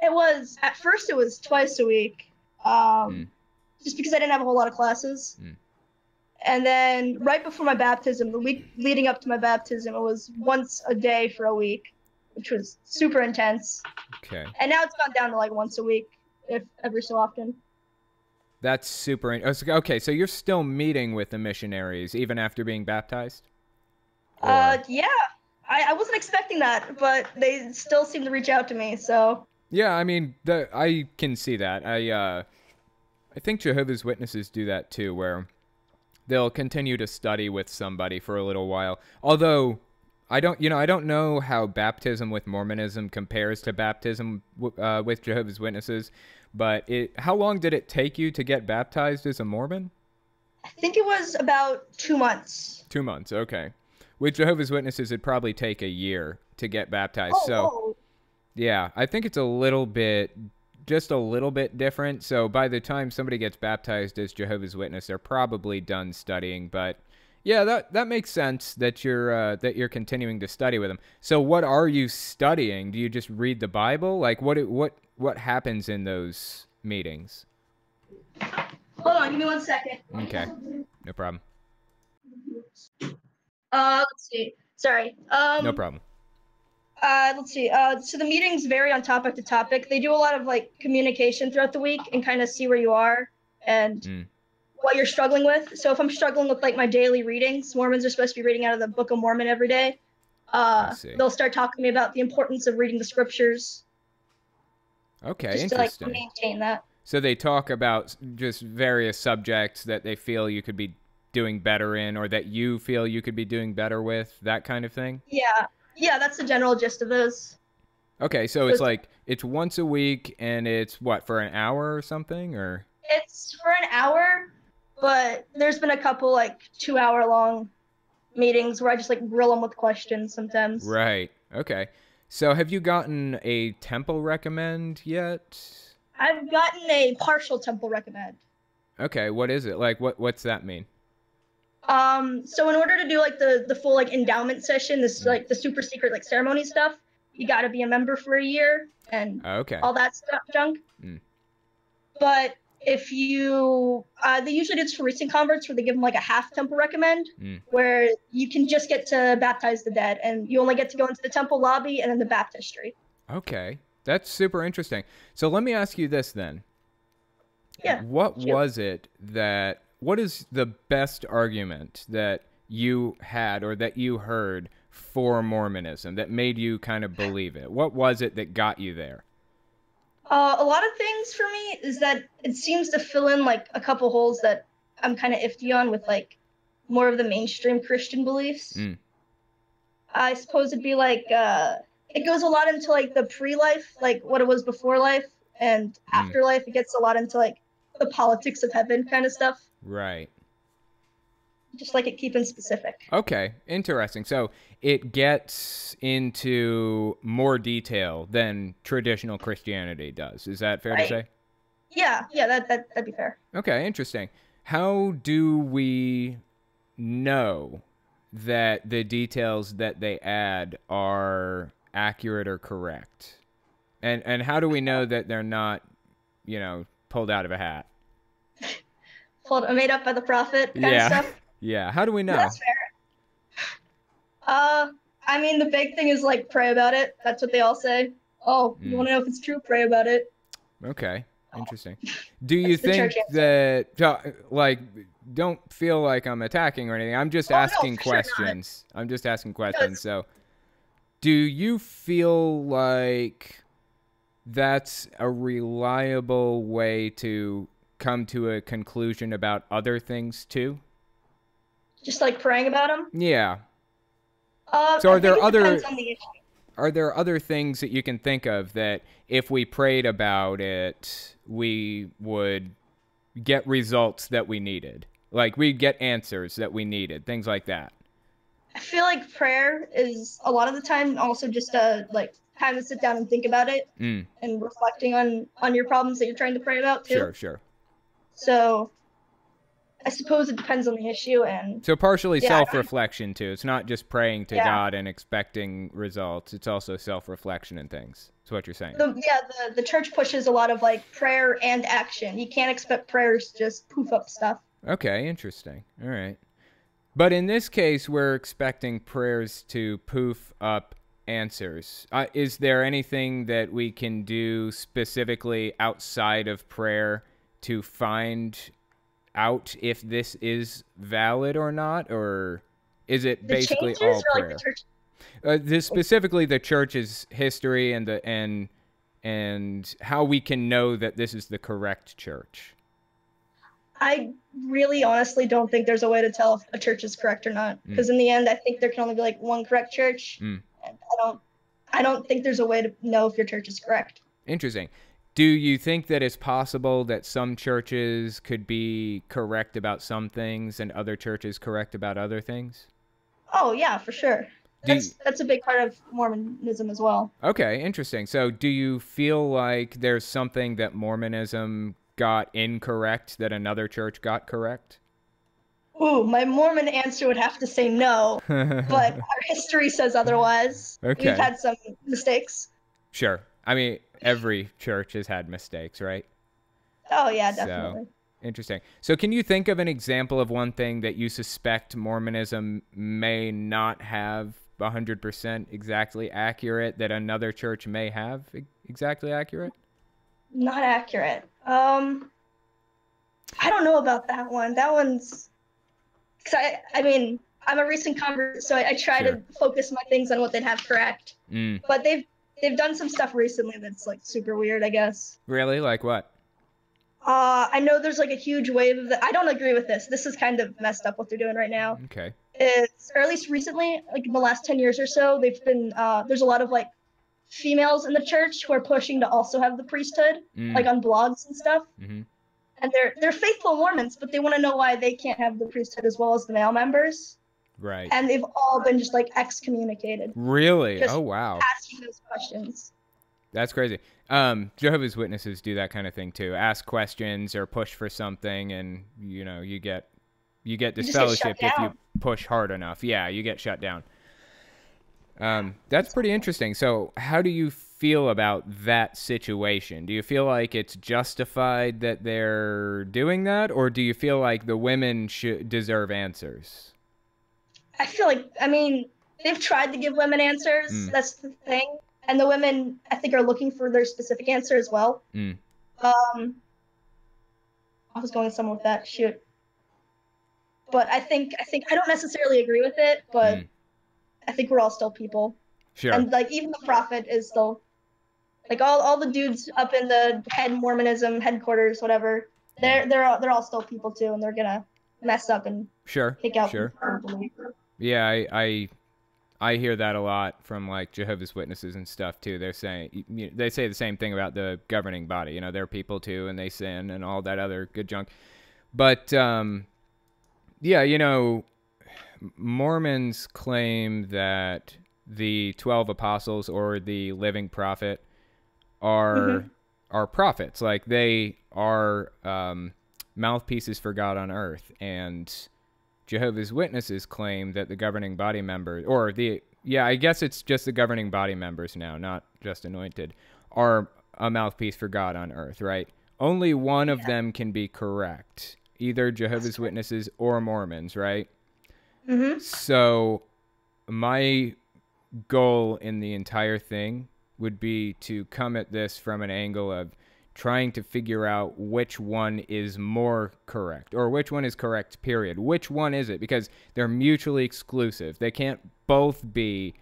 S2: At first it was twice a week. Just because I didn't have a whole lot of classes. And then right before my baptism, the week leading up to my baptism, it was once a day for a week, which was super intense.
S1: Okay. And
S2: now it's gone down to like once a week, if every so often.
S1: That's super. Okay, so you're still meeting with the missionaries even after being baptized?
S2: Yeah. I wasn't expecting that, but they still seem to reach out to me, so.
S1: Yeah, I mean, I can see that. I think Jehovah's Witnesses do that too, where they'll continue to study with somebody for a little while. Although I don't know how baptism with Mormonism compares to baptism with Jehovah's Witnesses, but how long did it take you to get baptized as a Mormon?
S2: I think it was about 2 months.
S1: 2 months, okay. With Jehovah's Witnesses, it'd probably take a year to get baptized. Yeah, I think it's just a little bit different. So by the time somebody gets baptized as Jehovah's Witness, they're probably done studying. But yeah, that makes sense that you're continuing to study with them. So what are you studying? Do you just read the Bible? Like what happens in those meetings?
S2: Hold on, give me 1 second.
S1: Okay, no problem.
S2: Let's see. Sorry.
S1: No problem.
S2: Let's see. So the meetings vary on topic to topic. They do a lot of like communication throughout the week and kind of see where you are and what you're struggling with. So if I'm struggling with like my daily readings, Mormons are supposed to be reading out of the Book of Mormon every day. They'll start talking to me about the importance of reading the scriptures.
S1: Okay,
S2: just
S1: interesting.
S2: To like maintain that.
S1: So they talk about just various subjects that they feel you could be doing better in, or that you feel you could be doing better with, that kind of thing?
S2: Yeah, that's the general gist of this.
S1: Okay, so it's once a week, and it's what, for an hour or something, or?
S2: It's for an hour, but there's been a couple like 2-hour long meetings where I just like grill them with questions sometimes.
S1: Right. Okay. So have you gotten a temple recommend yet?
S2: I've gotten a partial temple recommend.
S1: Okay, what is it? Like what's that mean?
S2: So in order to do like the full like endowment session, this like the super secret like ceremony stuff, you got to be a member for a year and all that stuff junk. But if you they usually do this for recent converts where they give them like a half temple recommend where you can just get to baptize the dead and you only get to go into the temple lobby and then the baptistry.
S1: Okay, that's super interesting. So let me ask you this then.
S2: Yeah.
S1: What is the best argument that you had or that you heard for Mormonism that made you kind of believe it? What was it that got you there?
S2: A lot of things for me is that it seems to fill in like a couple holes that I'm kind of iffy on with like more of the mainstream Christian beliefs. I suppose it'd be like it goes a lot into like the pre-life, like what it was before life, and afterlife. It gets a lot into like the politics of heaven kind of stuff.
S1: Right.
S2: Just like it keeping specific.
S1: Okay, interesting. So it gets into more detail than traditional Christianity does. Is that fair to say?
S2: Yeah, that'd be fair.
S1: Okay, interesting. How do we know that the details that they add are accurate or correct? And how do we know that they're not, pulled out of a hat?
S2: Made up by the prophet kind of stuff?
S1: Yeah, how do we know?
S2: That's fair. I mean, the big thing is, like, pray about it. That's what they all say. Oh, you want to know if it's true? Pray about it.
S1: Okay, interesting. Do you think that, like, don't feel like I'm attacking or anything. I'm just asking questions. Sure I'm just asking questions. So, do you feel like that's a reliable way to come to a conclusion about other things, too?
S2: Just like praying about them?
S1: Yeah. So are there other things that you can think of that if we prayed about it, we would get results that we needed? Like we'd get answers that we needed, things like that.
S2: I feel like prayer is a lot of the time also just like time to sit down and think about it and reflecting on your problems that you're trying to pray about too.
S1: Sure.
S2: So I suppose it depends on the issue and
S1: so partially self-reflection too. It's not just praying to God and expecting results. It's also self-reflection and things. That's what you're saying.
S2: The church pushes a lot of like prayer and action. You can't expect prayers to just poof up stuff.
S1: Okay, interesting. All right. But in this case, we're expecting prayers to poof up answers. Is there anything that we can do specifically outside of prayer to find out if this is valid or not, or is it basically all prayer? Specifically, the church's history and how we can know that this is the correct church.
S2: I really honestly don't think there's a way to tell if a church is correct or not, because in the end, I think there can only be like one correct church. And I don't think there's a way to know if your church is correct.
S1: Interesting. Do you think that it's possible that some churches could be correct about some things and other churches correct about other things?
S2: Oh, yeah, for sure. That's a big part of Mormonism as well.
S1: Okay, interesting. So do you feel like there's something that Mormonism got incorrect that another church got correct?
S2: Ooh, my Mormon answer would have to say no, but our history says otherwise. Okay. We've had some mistakes.
S1: Sure. I mean, every church has had mistakes, right?
S2: Oh, yeah, definitely.
S1: So, interesting. So can you think of an example of one thing that you suspect Mormonism may not have 100% exactly accurate that another church may have exactly accurate?
S2: Not accurate. I don't know about that one. That one's... Cause I mean, I'm a recent convert, so I try to focus my things on what they'd have correct. But they've done some stuff recently that's like super weird, I guess.
S1: Really? Like what?
S2: I know there's like a huge wave of I don't agree with this. This is kind of messed up what they're doing right now.
S1: Okay.
S2: Or at least recently, like in the last 10 years or so, they've been there's a lot of like females in the church who are pushing to also have the priesthood, like on blogs and stuff. And they're faithful Mormons, but they want to know why they can't have the priesthood as well as the male members.
S1: Right.
S2: And they've all been just like excommunicated.
S1: Really? Oh, wow.
S2: Asking those questions.
S1: That's crazy. Jehovah's Witnesses do that kind of thing too. Ask questions or push for something, and you get disfellowshipped if you push hard enough. Yeah, you get shut down. That's pretty interesting. So, how do you feel about that situation? Do you feel like it's justified that they're doing that, or do you feel like the women should deserve answers?
S2: I feel like, I mean, they've tried to give women answers. That's the thing. And the women, I think, are looking for their specific answer as well. I was going somewhere with that. Shoot. But I think I don't necessarily agree with it, but I think we're all still people.
S1: Sure.
S2: And like even the prophet is still like all the dudes up in the head Mormonism headquarters, whatever. They're all still people too, and they're gonna mess up and pick out.
S1: Sure. Yeah, I hear that a lot from like Jehovah's Witnesses and stuff too. They say the same thing about the governing body. You know, they're people too, and they sin and all that other good junk. But yeah, you know, Mormons claim that the 12 apostles or the living prophet are prophets. Like they are mouthpieces for God on earth, and Jehovah's Witnesses claim that the governing body members, or I guess it's just the governing body members now, not just anointed, are a mouthpiece for God on earth, right? Only one of them can be correct, either Jehovah's Witnesses or Mormons, right? So my goal in the entire thing would be to come at this from an angle of trying to figure out which one is more correct, or which one is correct, period. Which one is it? Because they're mutually exclusive. They can't both be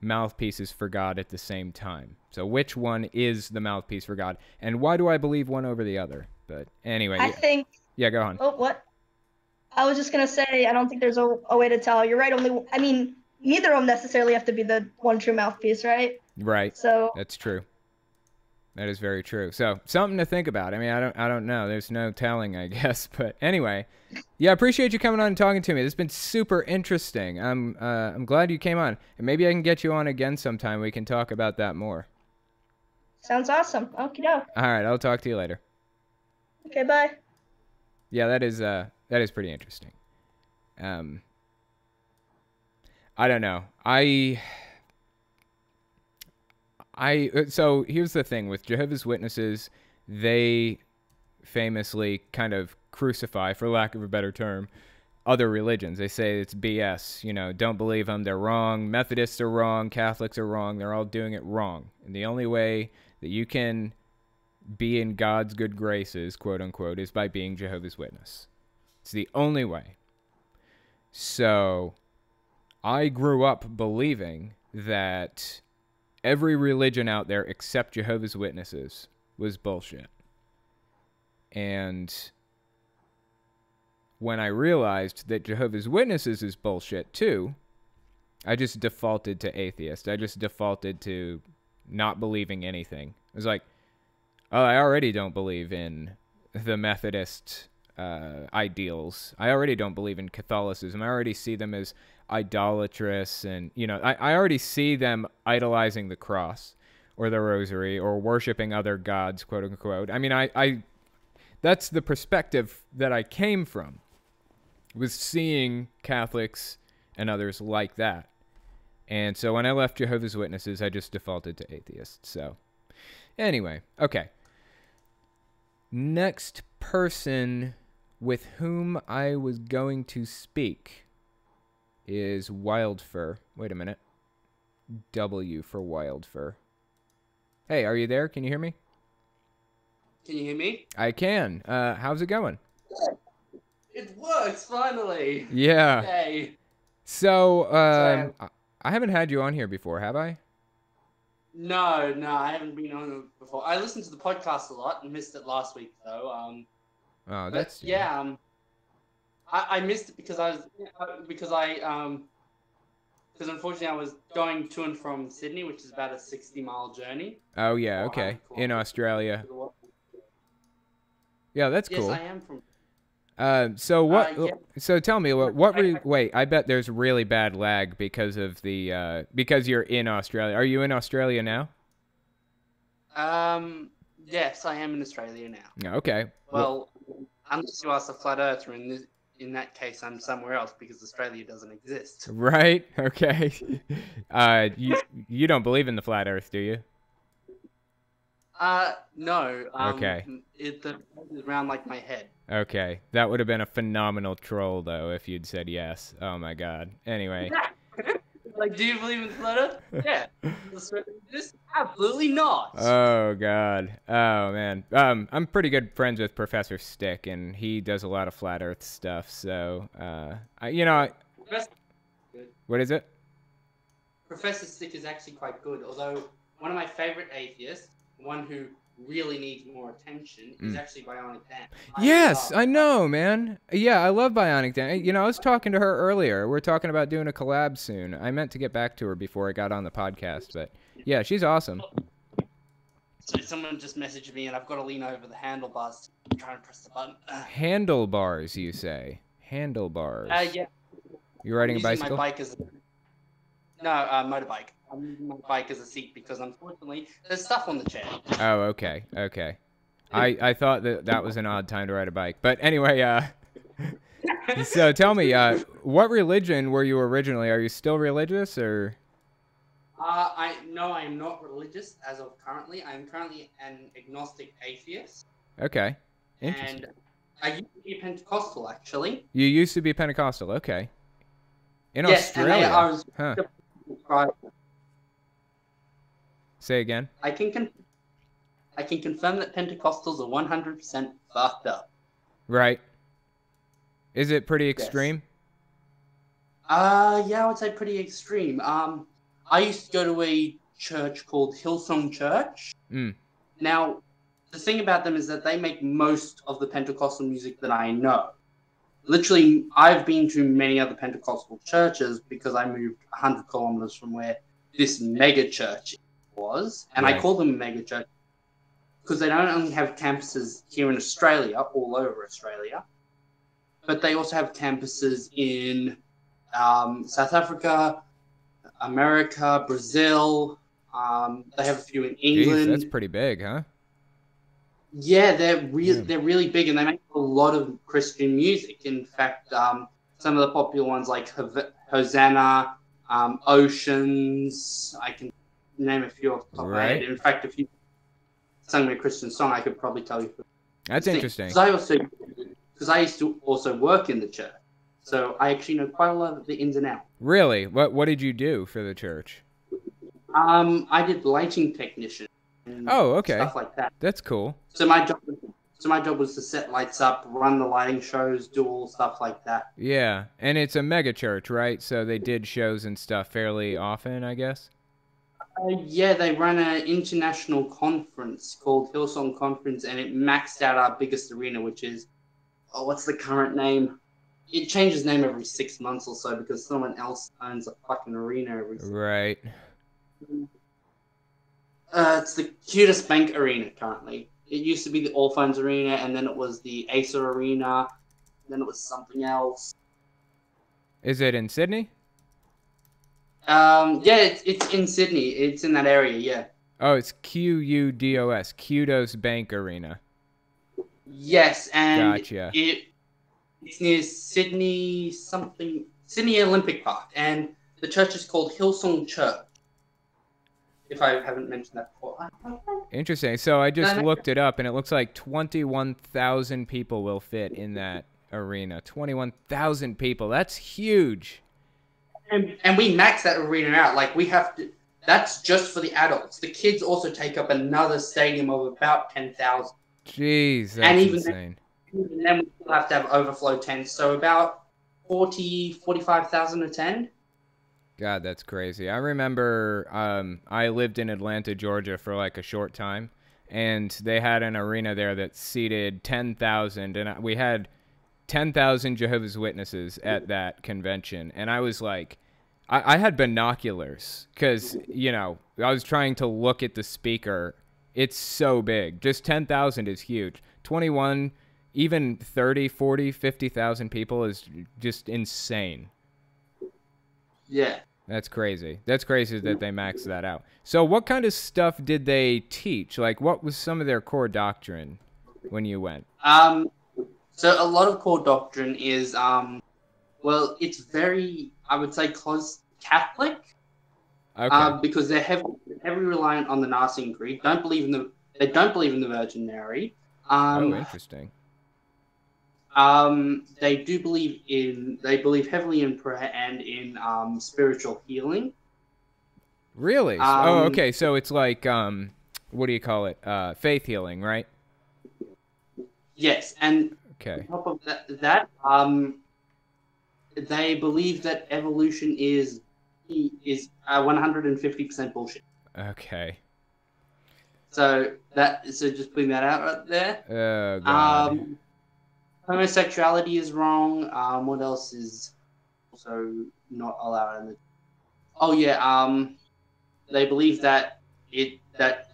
S1: mouthpieces for God at the same time. So which one is the mouthpiece for God? And why do I believe one over the other? But anyway.
S2: I think...
S1: Yeah, go on.
S2: Oh, what? I was just going to say, I don't think there's a way to tell. You're right. I mean, neither of them necessarily have to be the one true mouthpiece, right?
S1: Right.
S2: So
S1: that's true. That is very true. So something to think about. I mean, I don't know. There's no telling, I guess. But anyway, yeah, I appreciate you coming on and talking to me. This has been super interesting. I'm glad you came on, and maybe I can get you on again sometime. We can talk about that more.
S2: Sounds awesome. Okie doke.
S1: All right, I'll talk to you later.
S2: Okay, bye.
S1: Yeah, that is pretty interesting. I don't know. So here's the thing with Jehovah's Witnesses, they famously kind of crucify, for lack of a better term, other religions. They say it's BS, you know, don't believe them, they're wrong. Methodists are wrong, Catholics are wrong, they're all doing it wrong. And the only way that you can be in God's good graces, quote unquote, is by being Jehovah's Witness. It's the only way. So I grew up believing that every religion out there except Jehovah's Witnesses was bullshit. And when I realized that Jehovah's Witnesses is bullshit too, I just defaulted to atheist. I just defaulted to not believing anything. It was like, oh, I already don't believe in the Methodist ideals. I already don't believe in Catholicism. I already see them as idolatrous, and I already see them idolizing the cross or the rosary or worshiping other gods, quote unquote. I mean, I that's the perspective that I came from, was seeing Catholics and others like that. And so when I left Jehovah's Witnesses, I just defaulted to atheists. So anyway, okay. Next person with whom I was going to speak is Wildfur. Wait a minute. W for Wildfur. Hey, are you there? Can you hear me?
S3: Can you hear me?
S1: I can. How's it going?
S3: It works, finally!
S1: Yeah.
S3: Yay.
S1: So, I haven't had you on here before, have I?
S3: No, I haven't been on it before. I listened to the podcast a lot and missed it last week, though.
S1: Oh, that's...
S3: Yeah, I missed it because because unfortunately I was going to and from Sydney, which is about a 60-mile journey.
S1: Oh, yeah, okay. In Australia. Yeah, that's cool.
S3: Yes, I am from...
S1: So what?
S3: Yeah.
S1: So tell me, wait, I bet there's really bad lag because of the because you're in Australia. Are you in Australia now?
S3: Yes, I am in Australia now.
S1: Okay.
S3: Well, unless you ask a flat earther, in that case, I'm somewhere else because Australia doesn't exist.
S1: Right. Okay. You don't believe in the flat Earth, do you?
S3: No.
S1: Okay.
S3: It is round like my head.
S1: Okay. That would have been a phenomenal troll, though, if you'd said yes. Oh, my God. Anyway.
S3: Like, do you believe in the flat Earth? Yeah. Just absolutely not.
S1: Oh, God. Oh, man. I'm pretty good friends with Professor Stick, and he does a lot of flat Earth stuff, so, what is it?
S3: Professor Stick is actually quite good. Although one of my favorite atheists, one who really needs more attention, is actually Bionic Dan.
S1: Yes, I know, man. Yeah, I love Bionic Dan. You know, I was talking to her earlier. We're talking about doing a collab soon. I meant to get back to her before I got on the podcast, but yeah, she's awesome.
S3: So someone just messaged me, and I've got to lean over the handlebars to try and press the button.
S1: Handlebars, you say? Handlebars.
S3: Yeah.
S1: You riding a bicycle?
S3: My bike motorbike. I'm using my bike as a seat because, unfortunately, there's stuff on the chair.
S1: Oh, okay. I thought that was an odd time to ride a bike. But anyway, so tell me, what religion were you originally? Are you still religious, or?
S3: I am not religious as of currently. I am currently an agnostic atheist.
S1: Okay. Interesting.
S3: And I used to be a Pentecostal, actually.
S1: You used to be Pentecostal, okay. In
S3: yes,
S1: Australia?
S3: And I was
S1: Say again?
S3: I can confirm that Pentecostals are 100% fucked up.
S1: Right. Is it pretty extreme?
S3: Yes. Yeah, I would say pretty extreme. I used to go to a church called Hillsong Church. Now, the thing about them is that they make most of the Pentecostal music that I know. Literally, I've been to many other Pentecostal churches because I moved 100 kilometers from where this mega church was. And I call them a mega church because they don't only have campuses here in Australia, all over Australia, but they also have campuses in South Africa, America, Brazil. They have a few in England.
S1: Jeez, that's pretty big, huh?
S3: Yeah, they're really big, and they make a lot of Christian music. In fact, some of the popular ones like Hosanna, Oceans. I can name a few off the top of my head. In fact, if you sung me a Christian song, I could probably tell you.
S1: That's interesting.
S3: Because I used to also work in the church, so I actually know quite a lot of the ins and outs.
S1: Really? What did you do for the church?
S3: I did lighting technician.
S1: Oh, okay.
S3: Stuff like that.
S1: That's cool.
S3: So my job was to set lights up, run the lighting shows, do all stuff like that.
S1: Yeah, and it's a mega church, right? So they did shows and stuff fairly often, I guess?
S3: Yeah, they ran an international conference called Hillsong Conference, and it maxed out our biggest arena, which is, what's the current name? It changes name every 6 months or so because someone else owns a fucking arena every 6 months.
S1: Right.
S3: It's the Cutest Bank Arena currently. It used to be the All Phones Arena, and then it was the Acer Arena, and then it was something else.
S1: Is it in Sydney?
S3: Yeah, it's in Sydney. It's in that area, yeah.
S1: Oh, it's QUDOS, Kudos Bank Arena.
S3: Yes, and
S1: gotcha.
S3: It's near Sydney Olympic Park, and the church is called Hillsong Church. If I haven't mentioned that before.
S1: Interesting. So I just looked it up, and it looks like 21,000 people will fit in that arena. 21,000 people. That's huge.
S3: And we max that arena out. Like, we have to... That's just for the adults. The kids also take up another stadium of about 10,000.
S1: Jeez, that's insane.
S3: And then we still have to have overflow tents. So about 45,000 attend.
S1: God, that's crazy. I remember I lived in Atlanta, Georgia for like a short time, and they had an arena there that seated 10,000, and we had 10,000 Jehovah's Witnesses at that convention. And I was like, I had binoculars because, you know, I was trying to look at the speaker. It's so big. Just 10,000 is huge. 21, even 30, 40, 50,000 people is just insane.
S3: Yeah.
S1: That's crazy. That's crazy that they maxed that out. So what kind of stuff did they teach? Like, what was some of their core doctrine when you went?
S3: So a lot of core doctrine is, well, it's very, I would say, close Catholic.
S1: Okay.
S3: Because they're heavily reliant on the Nicene Creed. They don't believe in the Virgin Mary.
S1: Oh, interesting.
S3: They believe heavily in prayer and in spiritual healing.
S1: Really? Oh, okay. So it's like, what do you call it? Faith healing, right?
S3: Yes, and
S1: okay.
S3: On top of that, they believe that evolution is is 150% bullshit.
S1: Okay.
S3: So just putting that out right there.
S1: Oh God.
S3: Homosexuality is wrong. What else is also not allowed? They believe that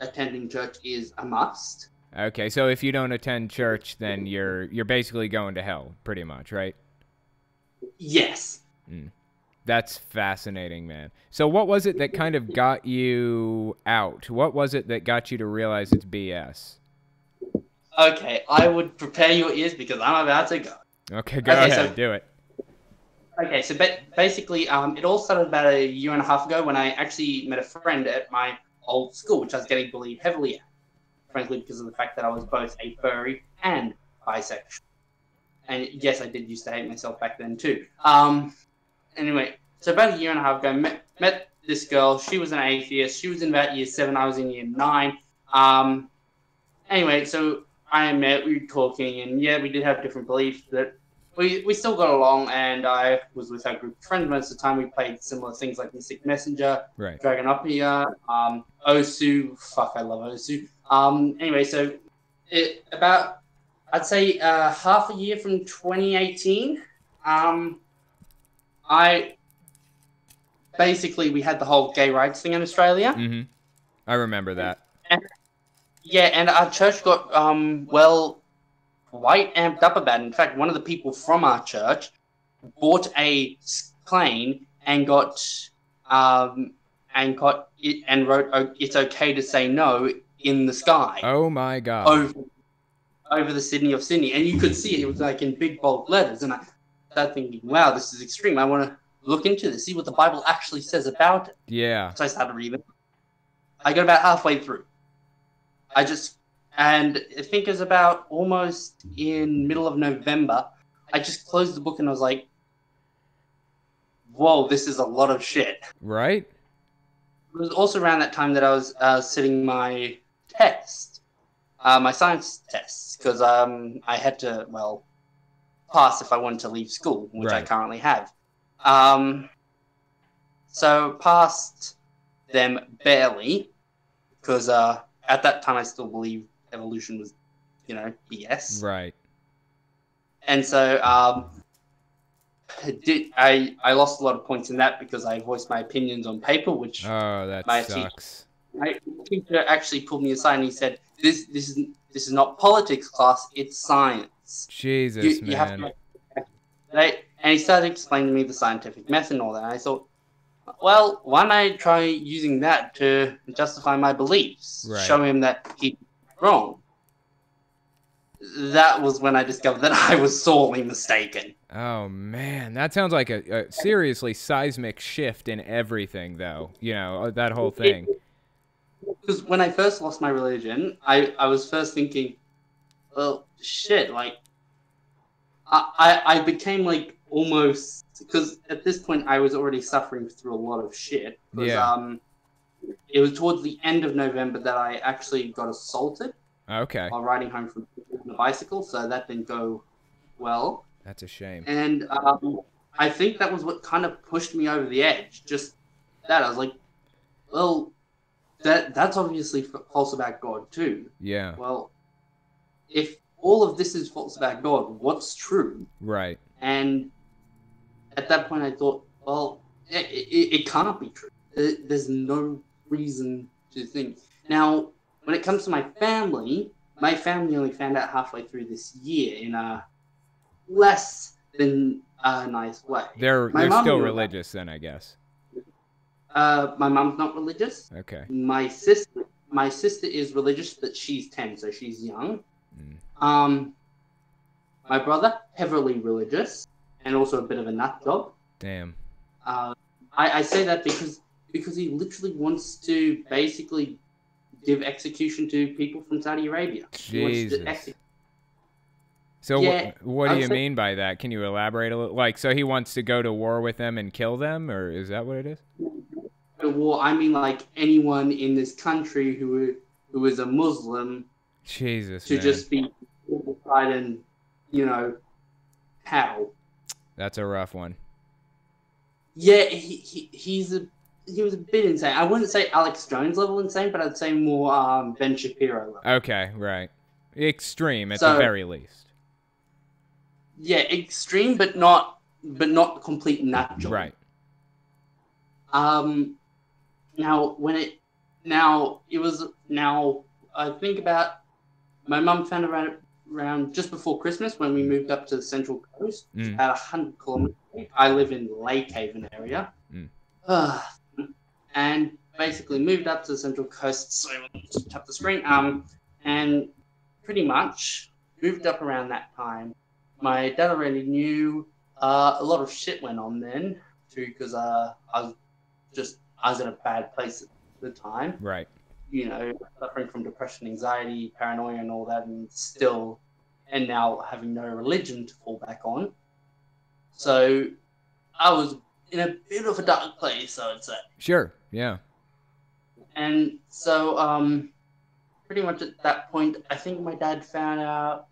S3: attending church is a must.
S1: Okay, so if you don't attend church, then you're basically going to hell, pretty much, right?
S3: Yes.
S1: That's fascinating, man. So what was it that kind of got you out? What was it that got you to realize it's BS?
S3: Okay, I would prepare your ears because I'm about to go.
S1: Okay, go ahead, do it.
S3: Okay, so basically, it all started about a year and a half ago when I actually met a friend at my old school, which I was getting bullied heavily at, frankly, because of the fact that I was both a furry and bisexual. And yes, I did used to hate myself back then too. Anyway, so about a year and a half ago, met this girl. She was an atheist. She was in about year 7. I was in year 9. Anyway, so I met, we were talking, and yeah, we did have different beliefs, but we still got along, and I was with our group of friends most of the time. We played similar things like Mystic Messenger,
S1: right.
S3: Dragonopia, Osu. Fuck, I love Osu. Anyway, so I'd say half a year from 2018, we had the whole gay rights thing in Australia.
S1: Mm-hmm. I remember that.
S3: And our church got quite amped up about it. In fact, one of the people from our church bought a plane and wrote "It's okay to say no" in the sky.
S1: Oh my God!
S3: Over the Sydney of Sydney, and you could see it. It was like in big bold letters, and I started thinking, "Wow, this is extreme. I want to look into this, see what the Bible actually says about it."
S1: Yeah.
S3: So I started reading. I got about halfway through. And I think it was about almost in middle of November, I just closed the book and I was like, whoa, this is a lot of shit.
S1: Right?
S3: It was also around that time that I was sitting my test, my science tests, because I had to, pass if I wanted to leave school, which I currently have. So passed them barely, because at that time I still believed evolution was, BS.
S1: Right.
S3: And so I lost a lot of points in that because I voiced my opinions on paper, which
S1: sucks.
S3: My teacher actually pulled me aside and he said, "This is not politics class, it's science."
S1: Jesus, man.
S3: You have to, right? And he started explaining to me the scientific method and all that. And I thought, well, why don't I try using that to justify my beliefs?
S1: Right.
S3: Show him that he's wrong. That was when I discovered that I was sorely mistaken.
S1: Oh, man. That sounds like a seriously seismic shift in everything, though. That whole thing.
S3: Because when I first lost my religion, I was first thinking, well, shit, I became, almost... Because at this point, I was already suffering through a lot of shit. Because, it was towards the end of November that I actually got assaulted.
S1: Okay.
S3: While riding home from the bicycle, so that didn't go well.
S1: That's a shame.
S3: And I think that was what kind of pushed me over the edge. Just that. I was like, well, that's obviously false about God too.
S1: Yeah.
S3: Well, if all of this is false about God, what's true?
S1: Right.
S3: And at that point I thought, well, it can't be true. There's no reason to think. Now, when it comes to my family only found out halfway through this year in a less than nice way.
S1: They're still religious then, I guess.
S3: My mom's not religious.
S1: Okay.
S3: My sister is religious, but she's 10, so she's young. My brother, heavily religious, and also a bit of a nut job.
S1: Damn.
S3: I say that because he literally wants to basically give execution to people from Saudi Arabia.
S1: Jesus. So yeah, what do you mean by that? Can you elaborate a little? So he wants to go to war with them and kill them, or is that what it is?
S3: Well, I mean, anyone in this country who is a Muslim.
S1: Jesus,
S3: to
S1: man.
S3: Just be outside and, how.
S1: That's a rough one.
S3: Yeah, he was a bit insane. I wouldn't say Alex Jones level insane, but I'd say more Ben Shapiro level.
S1: Okay, right. Extreme at the very least.
S3: Yeah, extreme, but not complete natural.
S1: Right.
S3: I think about my mum found around just before Christmas when we moved up to the Central Coast, about 100 kilometers away. I live in Lake Haven area. And basically moved up to the Central Coast, so just tap the screen, and pretty much moved up around that time. My dad already knew a lot of shit went on then, too, because I was in a bad place at the time.
S1: Right.
S3: You know, suffering from depression, anxiety, paranoia, and all that, and now having no religion to fall back on. So I was in a bit of a dark place, I would say.
S1: Sure, yeah.
S3: And so, pretty much at that point, I think my dad found out,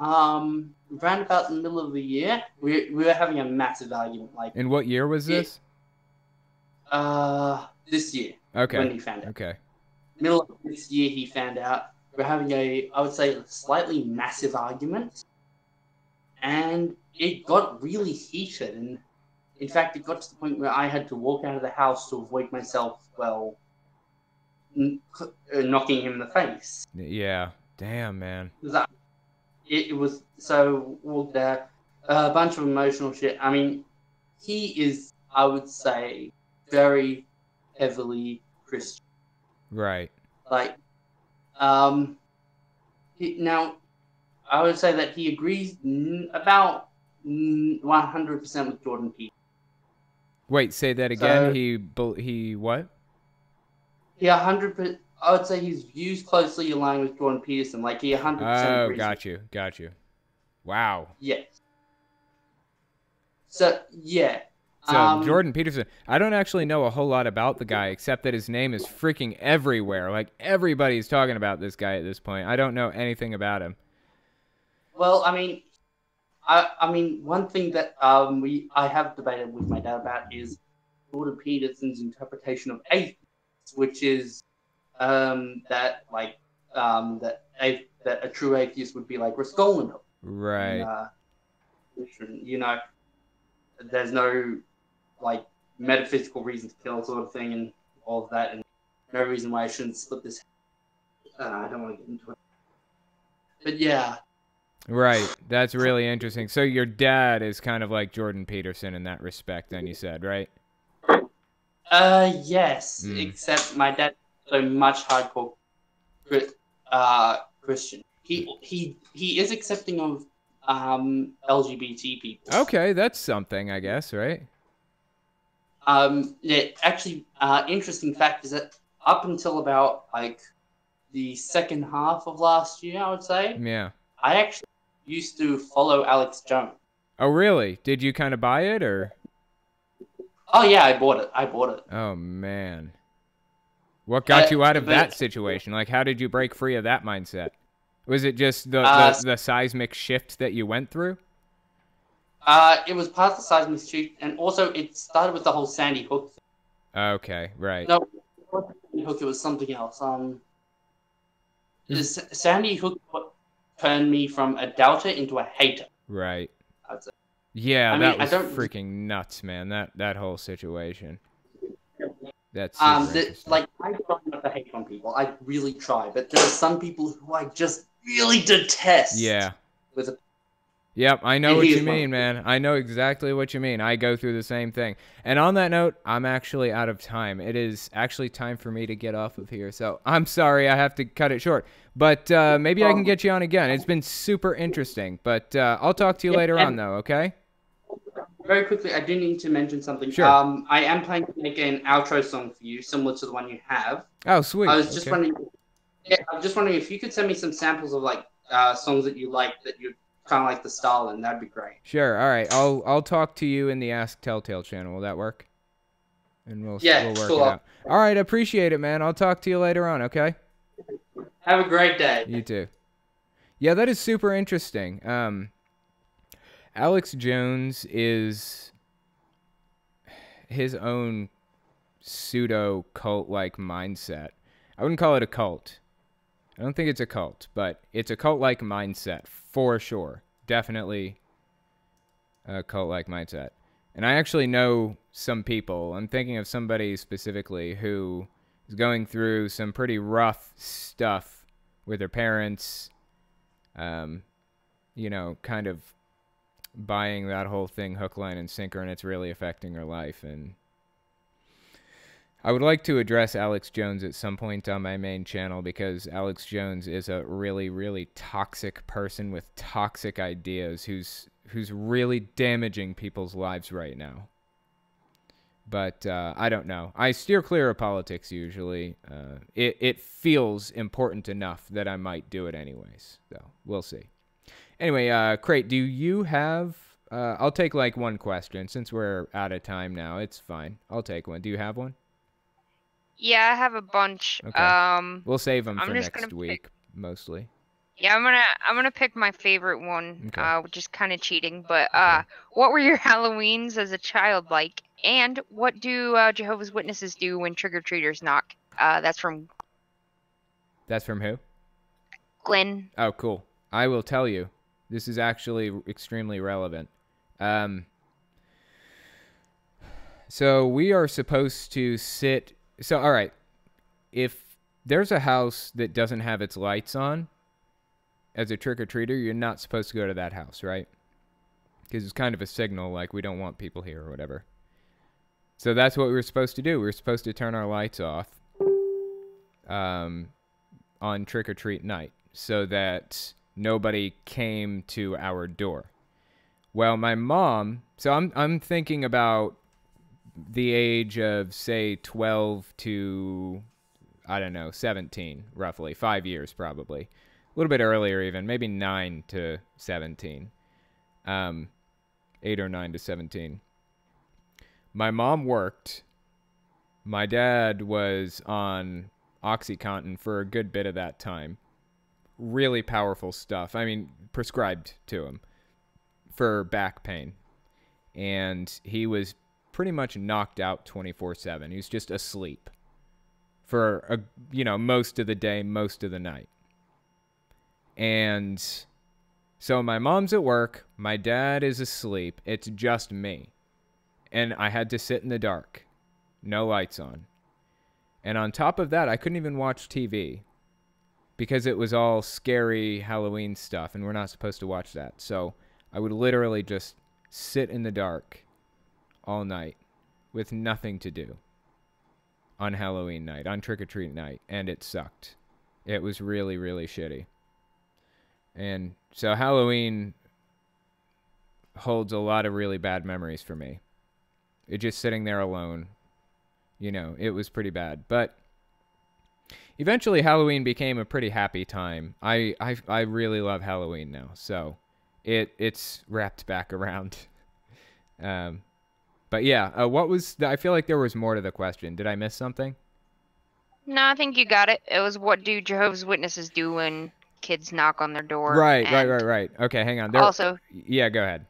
S3: around about the middle of the year, we were having a massive argument. Like,
S1: and what year was this?
S3: This year.
S1: Okay.
S3: When he found out.
S1: Okay.
S3: Middle of this year, he found out. We're having I would say, a slightly massive argument. And it got really heated. And in fact, it got to the point where I had to walk out of the house to avoid myself, knocking him in the face.
S1: Yeah. Damn, man.
S3: It was so walked out, a bunch of emotional shit. I mean, he is, I would say, very heavily Christian.
S1: Right.
S3: Like, now, I would say that he agrees about 100% with Jordan Peterson.
S1: Wait, say that again. He what?
S3: Yeah, 100%. I would say his views closely align with Jordan Peterson. Like, he 100% agrees.
S1: Oh, got you. Wow.
S3: Yes. So, yeah.
S1: So, Jordan Peterson, I don't actually know a whole lot about the guy, except that his name is freaking everywhere. Like, everybody's talking about this guy at this point. I don't know anything about him.
S3: Well, I mean, one thing that I have debated with my dad about is Jordan Peterson's interpretation of atheist, which is that a true atheist would be like Raskolnikov.
S1: Right.
S3: You know, there's no like metaphysical reason to kill, sort of thing, and all of that, and no reason why I shouldn't split this. I don't want to get into it, but yeah.
S1: Right. That's really interesting. So your dad is kind of like Jordan Peterson in that respect, then you said, right?
S3: Yes. Except my dad's so much hardcore Christian. He is accepting of LGBT people.
S1: Okay, that's something, I guess, right?
S3: Yeah, actually, interesting fact is that up until about like the second half of last year, I would say.
S1: Yeah.
S3: I actually used to follow Alex Jones.
S1: Oh, really? Did you kind of buy it, or?
S3: Oh, yeah, I bought it.
S1: Oh, man. What got you out of that situation? Like, how did you break free of that mindset? Was it just the seismic shift that you went through?
S3: It was part of the seismic shift, and also it started with the whole Sandy Hook thing.
S1: Okay, right.
S3: No, it wasn't Sandy Hook, it was something else. Sandy Hook turned me from a doubter into a hater.
S1: Right.
S3: I'd say.
S1: Yeah, that was freaking nuts, man. That whole situation. That's
S3: like I try not to hate on people. I really try, but there are some people who I just really detest.
S1: Yeah. Yep, I know what you mean, man. I know exactly what you mean. I go through the same thing. And on that note, I'm actually out of time. It is actually time for me to get off of here. So I'm sorry I have to cut it short. But maybe I can get you on again. It's been super interesting. But I'll talk to you later on, though, okay?
S3: Very quickly, I do need to mention something.
S1: Sure.
S3: I am planning to make an outro song for you, similar to the one you have.
S1: Oh, sweet.
S3: I was just wondering. Yeah, I'm just wondering if you could send me some samples of like songs that you like, that you kind of like the style, and that'd be great.
S1: Sure. All right. I'll talk to you in the Ask Telltale channel. Will that work? And we'll work it out. All right. Appreciate it, man. I'll talk to you later on. Okay.
S3: Have a great day.
S1: You too. Yeah, that is super interesting. Alex Jones is his own pseudo cult-like mindset. I wouldn't call it a cult. I don't think it's a cult, but it's a cult-like mindset for sure. Definitely a cult-like mindset. And I actually know some people. I'm thinking of somebody specifically who is going through some pretty rough stuff with her parents, you know, kind of buying that whole thing hook, line, and sinker, and it's really affecting her life. And I would like to address Alex Jones at some point on my main channel, because Alex Jones is a really, really toxic person with toxic ideas who's really damaging people's lives right now. But I don't know. I steer clear of politics usually. It feels important enough that I might do it anyways. So we'll see. Anyway, Crate, do you have... I'll take like one question. Since we're out of time now, it's fine. I'll take one. Do you have one?
S4: Yeah, I have a bunch.
S1: Okay. We'll save them for next week, mostly.
S4: Yeah, I'm gonna pick my favorite one, which is kind of cheating. But what were your Halloweens as a child like? And what do Jehovah's Witnesses do when trick-or-treaters knock? That's from
S1: who?
S4: Glenn.
S1: Oh, cool. I will tell you. This is actually extremely relevant. So we are supposed to sit... So, all right. If there's a house that doesn't have its lights on, as a trick-or-treater, you're not supposed to go to that house, right? Because it's kind of a signal, like, we don't want people here or whatever. So that's what we were supposed to do. We were supposed to turn our lights off on trick-or-treat night so that nobody came to our door. Well, my mom... So I'm thinking about the age of, say, 12 to, I don't know, 17, roughly. 5 years, probably. A little bit earlier even, maybe 9 to 17. 8 or 9 to 17. My mom worked. My dad was on OxyContin for a good bit of that time. Really powerful stuff. I mean, prescribed to him for back pain. And he was pretty much knocked out 24/7. He was just asleep for, most of the day, most of the night. And so my mom's at work, my dad is asleep, it's just me. And I had to sit in the dark, no lights on. And on top of that, I couldn't even watch TV because it was all scary Halloween stuff, and we're not supposed to watch that. So I would literally just sit in the dark all night with nothing to do on Halloween night, on trick-or-treat night, and it sucked. It was really, really shitty. And so Halloween holds a lot of really bad memories for me. It just sitting there alone, it was pretty bad. But eventually Halloween became a pretty happy time. I really love Halloween now, so it's wrapped back around. But yeah, I feel like there was more to the question. Did I miss something?
S4: No, I think you got it. It was, what do Jehovah's Witnesses do when kids knock on their door?
S1: Right. Okay, hang on. Yeah, go ahead.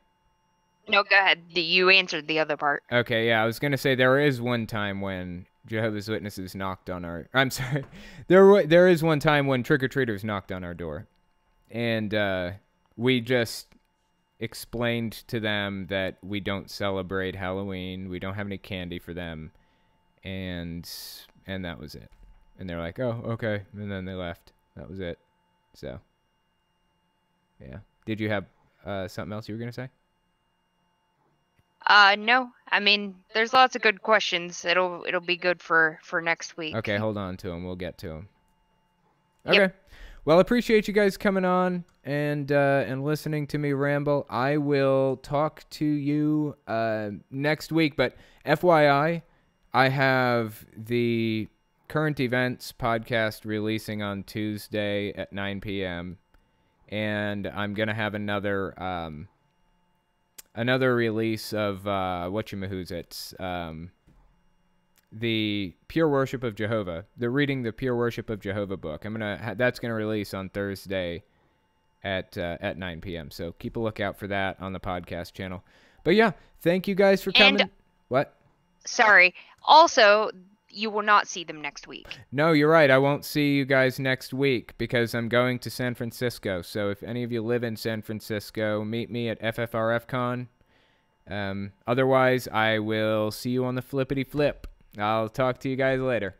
S4: No, go ahead. You answered the other part.
S1: Okay, yeah, I was going to say there is one time when Jehovah's Witnesses knocked on our... I'm sorry. There is one time when trick-or-treaters knocked on our door. And we just explained to them that we don't celebrate Halloween. We don't have any candy for them. And that was it. And they're like, oh, okay. And then they left. That was it. So, yeah. Did you have something else you were going to say?
S4: No. I mean, there's lots of good questions. It'll be good for next week.
S1: Okay, hold on to them. We'll get to them. Okay.
S4: Yep.
S1: Well, I appreciate you guys coming on and listening to me ramble. I will talk to you next week, but FYI, I have the Current Events podcast releasing on Tuesday at 9 p.m. And I'm going to have another release of whatchamahoots. The Pure Worship of Jehovah. They're reading the Pure Worship of Jehovah book. That's going to release on Thursday at 9 p.m. So keep a lookout for that on the podcast channel. But yeah, thank you guys for coming. What?
S4: sorry. Also, you will not see them next week.
S1: No, you're right. I won't see you guys next week because I'm going to San Francisco. So if any of you live in San Francisco, meet me at FFRFCon. Otherwise, I will see you on the flippity flip. I'll talk to you guys later.